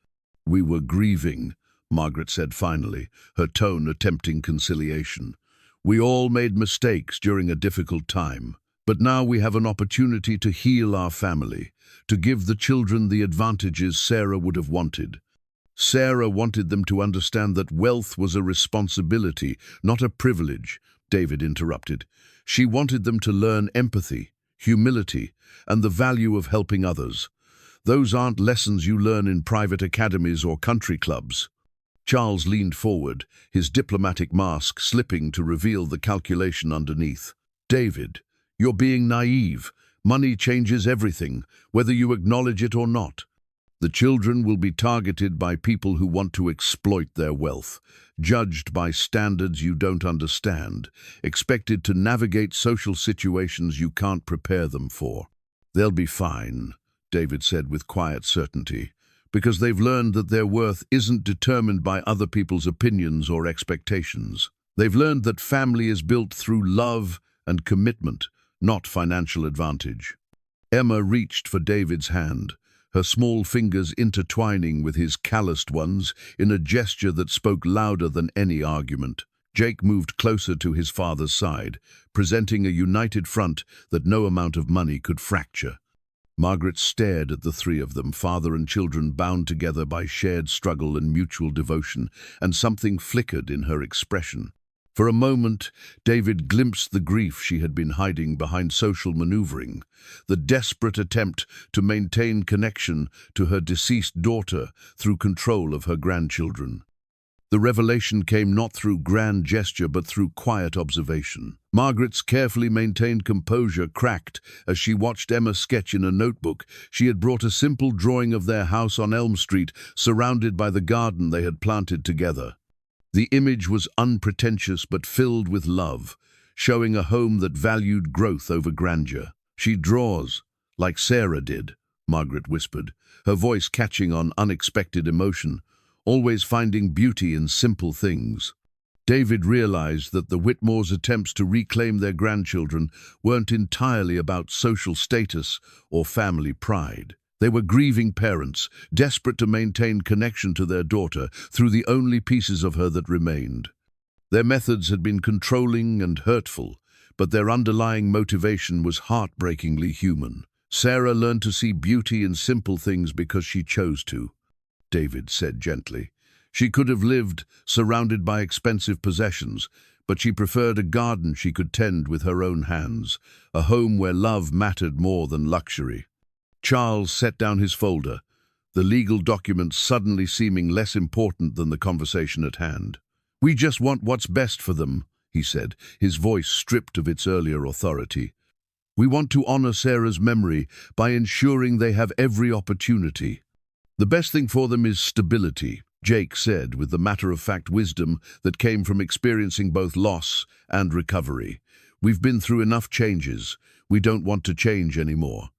We were grieving, Margaret said finally, her tone attempting conciliation. We all made mistakes during a difficult time, but now we have an opportunity to heal our family, to give the children the advantages Sarah would have wanted. Sarah wanted them to understand that wealth was a responsibility, not a privilege, David interrupted. She wanted them to learn empathy, humility, and the value of helping others. Those aren't lessons you learn in private academies or country clubs. Charles leaned forward, his diplomatic mask slipping to reveal the calculation underneath. David, you're being naive. Money changes everything, whether you acknowledge it or not. The children will be targeted by people who want to exploit their wealth, judged by standards you don't understand, expected to navigate social situations you can't prepare them for. They'll be fine, David said with quiet certainty, because they've learned that their worth isn't determined by other people's opinions or expectations. They've learned that family is built through love and commitment, not financial advantage. Emma reached for David's hand, her small fingers intertwining with his calloused ones in a gesture that spoke louder than any argument. Jake moved closer to his father's side, presenting a united front that no amount of money could fracture. Margaret stared at the three of them, father and children bound together by shared struggle and mutual devotion, and something flickered in her expression. For a moment, David glimpsed the grief she had been hiding behind social maneuvering, the desperate attempt to maintain connection to her deceased daughter through control of her grandchildren. The revelation came not through grand gesture but through quiet observation. Margaret's carefully maintained composure cracked as she watched Emma sketch in a notebook. She had brought a simple drawing of their house on Elm Street, surrounded by the garden they had planted together. The image was unpretentious but filled with love, showing a home that valued growth over grandeur. She draws, like Sarah did, Margaret whispered, her voice catching on unexpected emotion, always finding beauty in simple things. David realized that the Witmores' attempts to reclaim their grandchildren weren't entirely about social status or family pride. They were grieving parents, desperate to maintain connection to their daughter through the only pieces of her that remained. Their methods had been controlling and hurtful, but their underlying motivation was heartbreakingly human. Sarah learned to see beauty in simple things because she chose to, David said gently. She could have lived surrounded by expensive possessions, but she preferred a garden she could tend with her own hands, a home where love mattered more than luxury. Charles set down his folder, the legal documents suddenly seeming less important than the conversation at hand. We just want what's best for them, he said, his voice stripped of its earlier authority. We want to honor Sarah's memory by ensuring they have every opportunity. The best thing for them is stability, Jake said with the matter-of-fact wisdom that came from experiencing both loss and recovery. We've been through enough changes. We don't want to change anymore.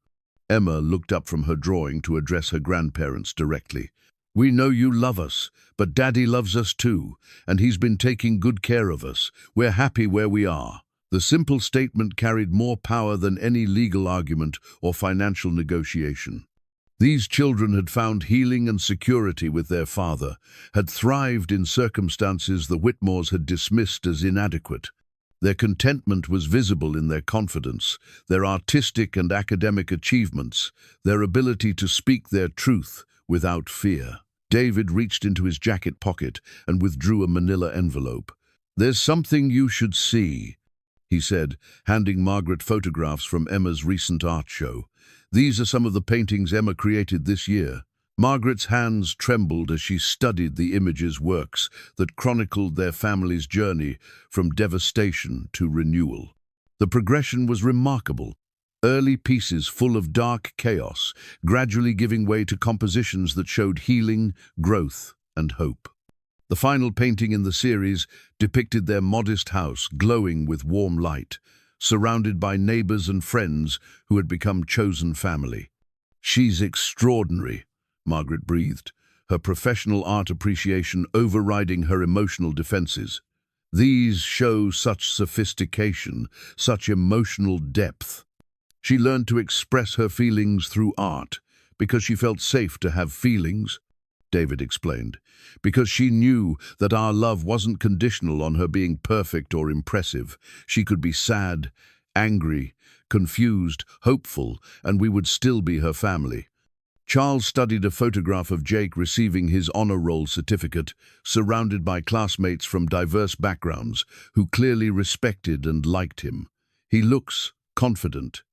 Emma looked up from her drawing to address her grandparents directly. We know you love us, but Daddy loves us too, and he's been taking good care of us. We're happy where we are. The simple statement carried more power than any legal argument or financial negotiation. These children had found healing and security with their father, had thrived in circumstances the Witmores had dismissed as inadequate. Their contentment was visible in their confidence, their artistic and academic achievements, their ability to speak their truth without fear. David reached into his jacket pocket and withdrew a manila envelope. "There's something you should see," he said, handing Margaret photographs from Emma's recent art show. "These are some of the paintings Emma created this year." Margaret's hands trembled as she studied the images' works that chronicled their family's journey from devastation to renewal. The progression was remarkable. Early pieces full of dark chaos, gradually giving way to compositions that showed healing, growth, and hope. The final painting in the series depicted their modest house glowing with warm light, surrounded by neighbors and friends who had become chosen family. "She's extraordinary," Margaret breathed, her professional art appreciation overriding her emotional defenses. "These show such sophistication, such emotional depth." She learned to express her feelings through art because she felt safe to have feelings, David explained, because she knew that our love wasn't conditional on her being perfect or impressive. She could be sad, angry, confused, hopeful, and we would still be her family. Charles studied a photograph of Jake receiving his honor roll certificate, surrounded by classmates from diverse backgrounds who clearly respected and liked him. "He looks confident,"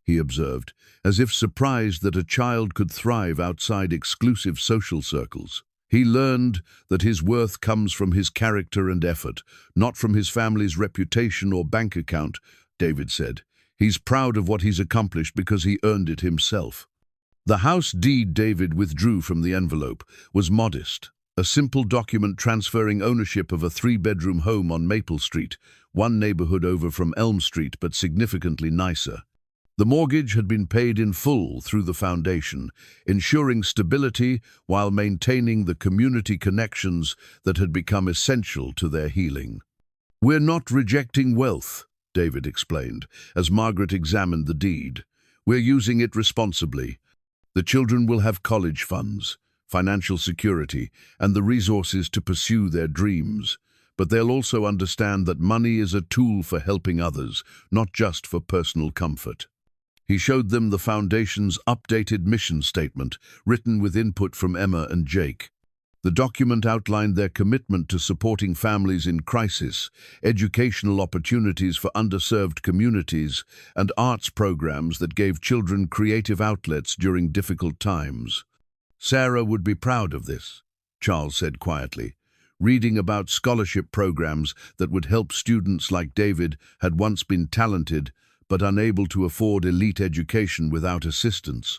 he observed, as if surprised that a child could thrive outside exclusive social circles. He learned that his worth comes from his character and effort, not from his family's reputation or bank account, David said. "He's proud of what he's accomplished because he earned it himself." The house deed David withdrew from the envelope was modest, a simple document transferring ownership of a 3-bedroom home on Maple Street, one neighborhood over from Elm Street but significantly nicer. The mortgage had been paid in full through the foundation, ensuring stability while maintaining the community connections that had become essential to their healing. "We're not rejecting wealth," David explained, as Margaret examined the deed. "We're using it responsibly. The children will have college funds, financial security, and the resources to pursue their dreams. But they'll also understand that money is a tool for helping others, not just for personal comfort." He showed them the Foundation's updated mission statement, written with input from Emma and Jake. The document outlined their commitment to supporting families in crisis, educational opportunities for underserved communities, and arts programs that gave children creative outlets during difficult times. "Sarah would be proud of this," Charles said quietly. Reading about scholarship programs that would help students like David had once been talented but unable to afford elite education without assistance.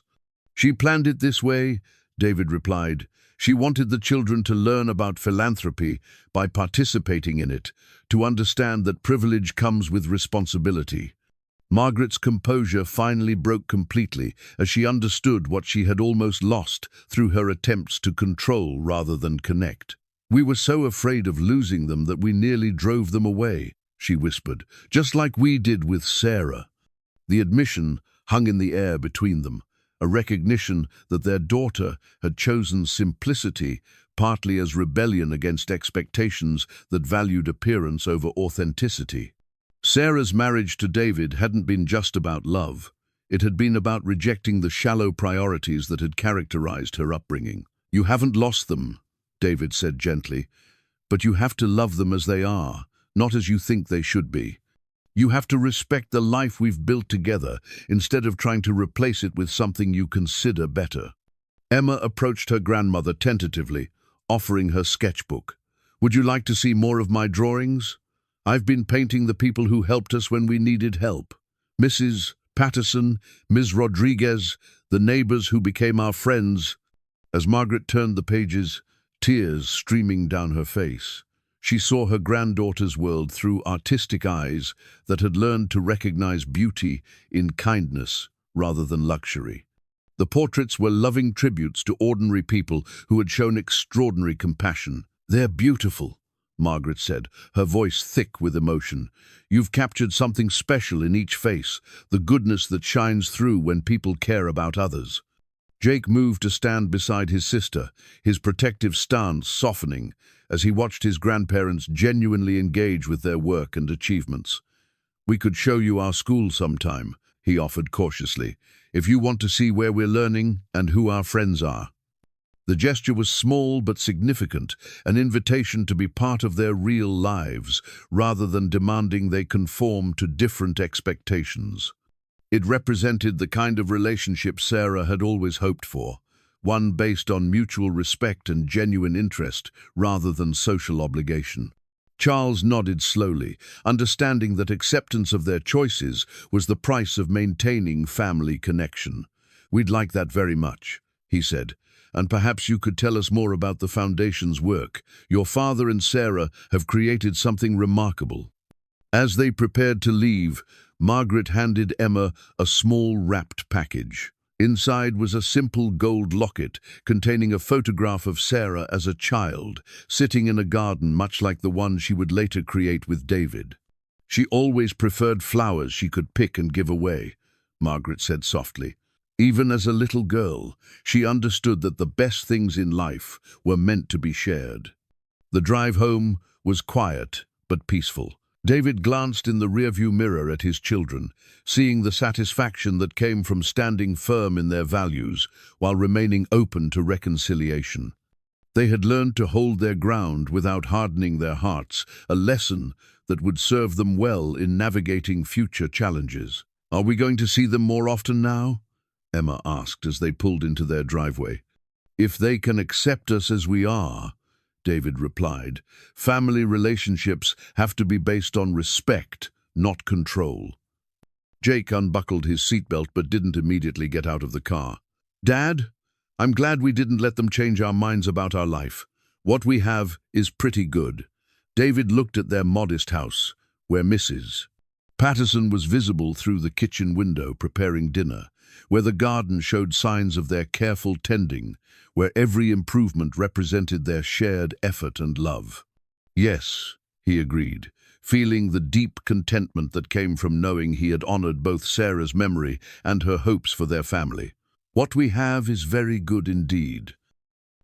"She planned it this way," David replied. "She wanted the children to learn about philanthropy by participating in it, to understand that privilege comes with responsibility." Margaret's composure finally broke completely as she understood what she had almost lost through her attempts to control rather than connect. "We were so afraid of losing them that we nearly drove them away," she whispered, "just like we did with Sarah." The admission hung in the air between them, a recognition that their daughter had chosen simplicity, partly as rebellion against expectations that valued appearance over authenticity. Sarah's marriage to David hadn't been just about love. It had been about rejecting the shallow priorities that had characterized her upbringing. "You haven't lost them," David said gently, "but you have to love them as they are, not as you think they should be. You have to respect the life we've built together instead of trying to replace it with something you consider better." Emma approached her grandmother tentatively, offering her sketchbook. "Would you like to see more of my drawings? I've been painting the people who helped us when we needed help. Mrs. Patterson, Ms. Rodriguez, the neighbors who became our friends." As Margaret turned the pages, tears streaming down her face, she saw her granddaughter's world through artistic eyes that had learned to recognize beauty in kindness rather than luxury. The portraits were loving tributes to ordinary people who had shown extraordinary compassion. "They're beautiful," Margaret said, her voice thick with emotion. "You've captured something special in each face, the goodness that shines through when people care about others." Jake moved to stand beside his sister, his protective stance softening as he watched his grandparents genuinely engage with their work and achievements. "We could show you our school sometime," he offered cautiously, "if you want to see where we're learning and who our friends are." The gesture was small but significant, an invitation to be part of their real lives, rather than demanding they conform to different expectations. It represented the kind of relationship Sarah had always hoped for, one based on mutual respect and genuine interest rather than social obligation. Charles nodded slowly, understanding that acceptance of their choices was the price of maintaining family connection. "We'd like that very much," he said, "and perhaps you could tell us more about the Foundation's work. Your father and Sarah have created something remarkable." As they prepared to leave, Margaret handed Emma a small wrapped package. Inside was a simple gold locket containing a photograph of Sarah as a child, sitting in a garden much like the one she would later create with David. "She always preferred flowers she could pick and give away," Margaret said softly. "Even as a little girl, she understood that the best things in life were meant to be shared." The drive home was quiet but peaceful. David glanced in the rearview mirror at his children, seeing the satisfaction that came from standing firm in their values while remaining open to reconciliation. They had learned to hold their ground without hardening their hearts, a lesson that would serve them well in navigating future challenges. "Are we going to see them more often now?" Emma asked as they pulled into their driveway. "If they can accept us as we are," David replied. "Family relationships have to be based on respect, not control." Jake unbuckled his seatbelt but didn't immediately get out of the car. "Dad, I'm glad we didn't let them change our minds about our life. What we have is pretty good." David looked at their modest house, where Mrs. Patterson was visible through the kitchen window preparing dinner, where the garden showed signs of their careful tending, where every improvement represented their shared effort and love. "Yes," he agreed, feeling the deep contentment that came from knowing he had honored both Sarah's memory and her hopes for their family. "What we have is very good indeed."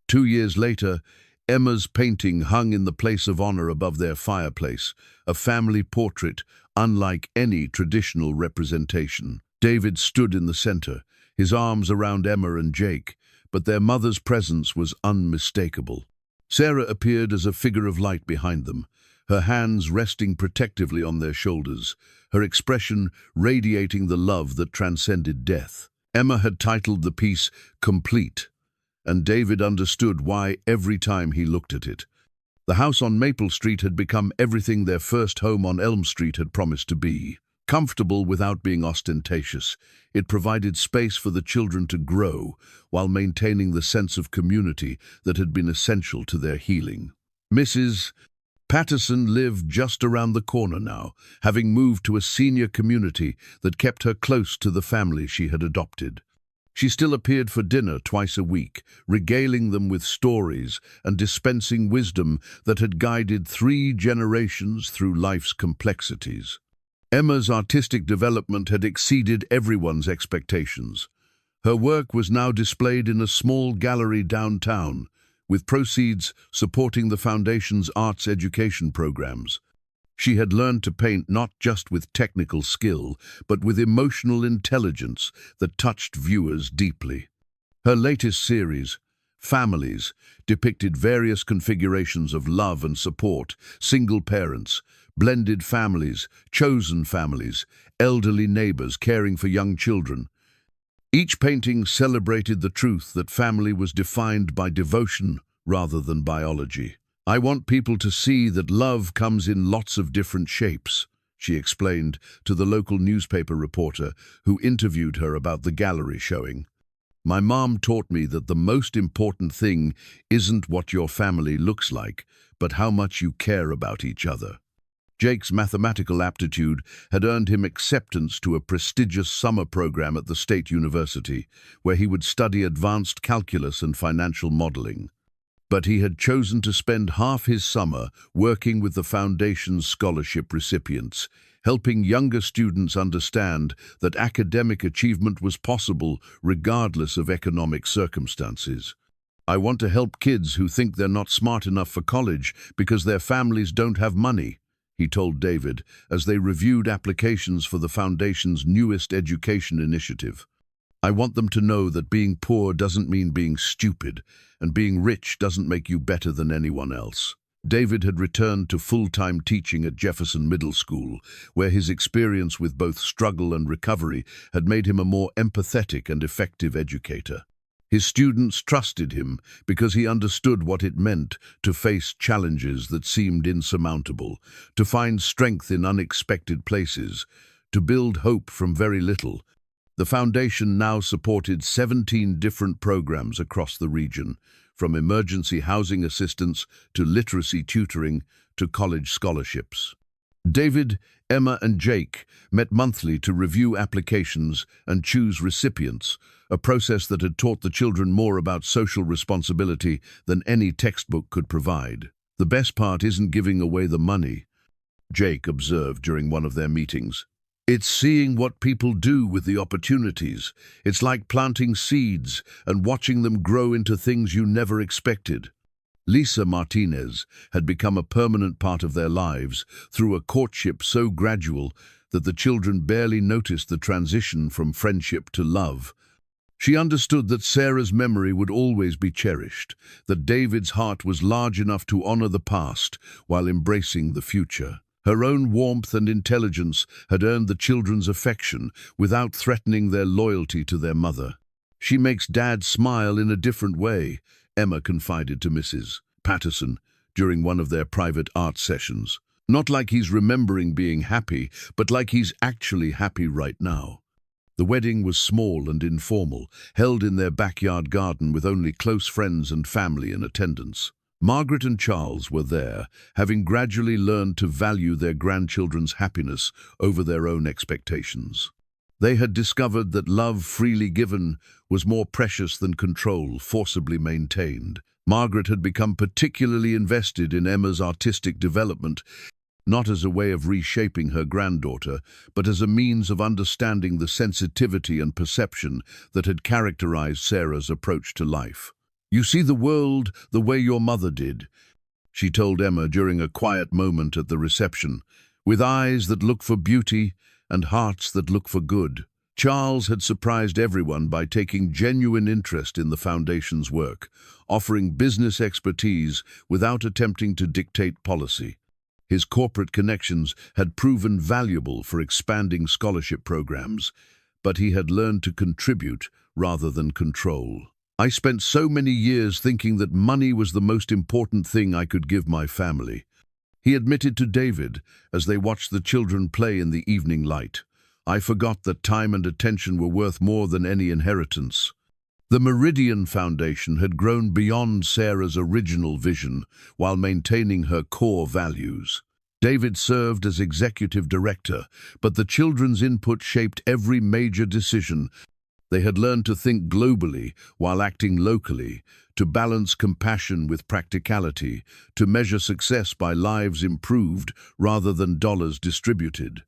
2 years later, Emma's painting hung in the place of honor above their fireplace, a family portrait unlike any traditional representation. David stood in the center, his arms around Emma and Jake, but their mother's presence was unmistakable. Sarah appeared as a figure of light behind them, her hands resting protectively on their shoulders, her expression radiating the love that transcended death. Emma had titled the piece "Complete," and David understood why every time he looked at it. The house on Maple Street had become everything their first home on Elm Street had promised to be. Comfortable without being ostentatious, it provided space for the children to grow while maintaining the sense of community that had been essential to their healing. Mrs. Patterson lived just around the corner now, having moved to a senior community that kept her close to the family she had adopted. She still appeared for dinner twice a week, regaling them with stories and dispensing wisdom that had guided 3 generations through life's complexities. Emma's artistic development had exceeded everyone's expectations. Her work was now displayed in a small gallery downtown, with proceeds supporting the Foundation's arts education programs. She had learned to paint not just with technical skill, but with emotional intelligence that touched viewers deeply. Her latest series, Families, depicted various configurations of love and support: single parents, blended families, chosen families, elderly neighbors caring for young children. Each painting celebrated the truth that family was defined by devotion rather than biology. "I want people to see that love comes in lots of different shapes," she explained to the local newspaper reporter who interviewed her about the gallery showing. "My mom taught me that the most important thing isn't what your family looks like, but how much you care about each other." Jake's mathematical aptitude had earned him acceptance to a prestigious summer program at the State University, where he would study advanced calculus and financial modeling. But he had chosen to spend half his summer working with the Foundation's scholarship recipients, helping younger students understand that academic achievement was possible regardless of economic circumstances. "I want to help kids who think they're not smart enough for college because their families don't have money," he told David as they reviewed applications for the Foundation's newest education initiative. I want them to know that being poor doesn't mean being stupid, and being rich doesn't make you better than anyone else. David had returned to full-time teaching at Jefferson Middle School, where his experience with both struggle and recovery had made him a more empathetic and effective educator. His students trusted him because he understood what it meant to face challenges that seemed insurmountable, to find strength in unexpected places, to build hope from very little. The foundation now supported 17 different programs across the region, from emergency housing assistance to literacy tutoring to college scholarships. David, Emma, and Jake met monthly to review applications and choose recipients, a process that had taught the children more about social responsibility than any textbook could provide. "The best part isn't giving away the money," Jake observed during one of their meetings. "It's seeing what people do with the opportunities. It's like planting seeds and watching them grow into things you never expected." Lisa Martinez had become a permanent part of their lives through a courtship so gradual that the children barely noticed the transition from friendship to love. She understood that Sarah's memory would always be cherished, that David's heart was large enough to honor the past while embracing the future. Her own warmth and intelligence had earned the children's affection without threatening their loyalty to their mother. "She makes Dad smile in a different way," Emma confided to Mrs. Patterson during one of their private art sessions. "Not like he's remembering being happy, but like he's actually happy right now." The wedding was small and informal, held in their backyard garden with only close friends and family in attendance. Margaret and Charles were there, having gradually learned to value their grandchildren's happiness over their own expectations. They had discovered that love freely given was more precious than control forcibly maintained. Margaret had become particularly invested in Emma's artistic development, not as a way of reshaping her granddaughter, but as a means of understanding the sensitivity and perception that had characterized Sarah's approach to life. "You see the world the way your mother did," she told Emma during a quiet moment at the reception, "with eyes that look for beauty and hearts that look for good." Charles had surprised everyone by taking genuine interest in the Foundation's work, offering business expertise without attempting to dictate policy. His corporate connections had proven valuable for expanding scholarship programs, but he had learned to contribute rather than control. "I spent so many years thinking that money was the most important thing I could give my family," he admitted to David as they watched the children play in the evening light. "I forgot that time and attention were worth more than any inheritance." The Meridian Foundation had grown beyond Sarah's original vision while maintaining her core values. David served as executive director, but the children's input shaped every major decision. They had learned to think globally while acting locally, to balance compassion with practicality, to measure success by lives improved rather than dollars distributed.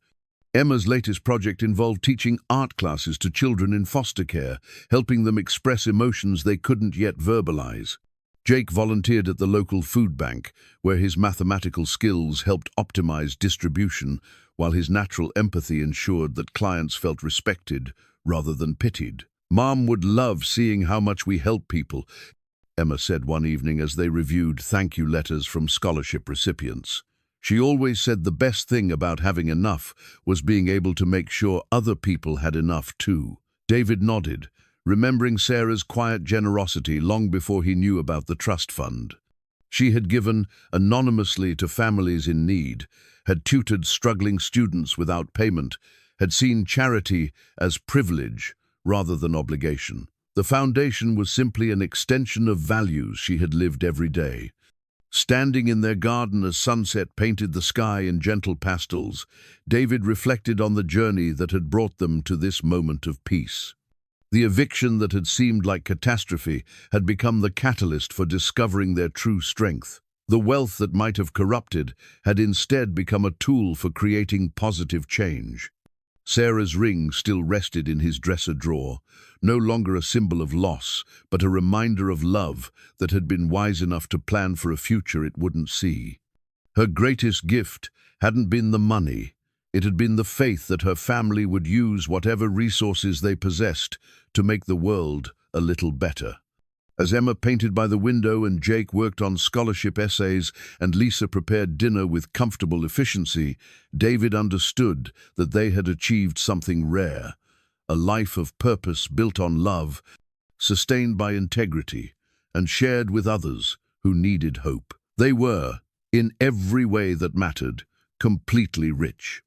Emma's latest project involved teaching art classes to children in foster care, helping them express emotions they couldn't yet verbalize. Jake volunteered at the local food bank, where his mathematical skills helped optimize distribution, while his natural empathy ensured that clients felt respected rather than pitied. "Mom would love seeing how much we help people," Emma said one evening as they reviewed thank you letters from scholarship recipients. "She always said the best thing about having enough was being able to make sure other people had enough too." David nodded, remembering Sarah's quiet generosity long before he knew about the trust fund. She had given anonymously to families in need, had tutored struggling students without payment, had seen charity as privilege rather than obligation. The foundation was simply an extension of values she had lived every day. Standing in their garden as sunset painted the sky in gentle pastels, David reflected on the journey that had brought them to this moment of peace. The eviction that had seemed like catastrophe had become the catalyst for discovering their true strength. The wealth that might have corrupted had instead become a tool for creating positive change. Sarah's ring still rested in his dresser drawer, no longer a symbol of loss, but a reminder of love that had been wise enough to plan for a future it wouldn't see. Her greatest gift hadn't been the money, It had been the faith that her family would use whatever resources they possessed to make the world a little better. As Emma painted by the window and Jake worked on scholarship essays and Lisa prepared dinner with comfortable efficiency, David understood that they had achieved something rare, a life of purpose built on love, sustained by integrity, and shared with others who needed hope. They were, in every way that mattered, completely rich.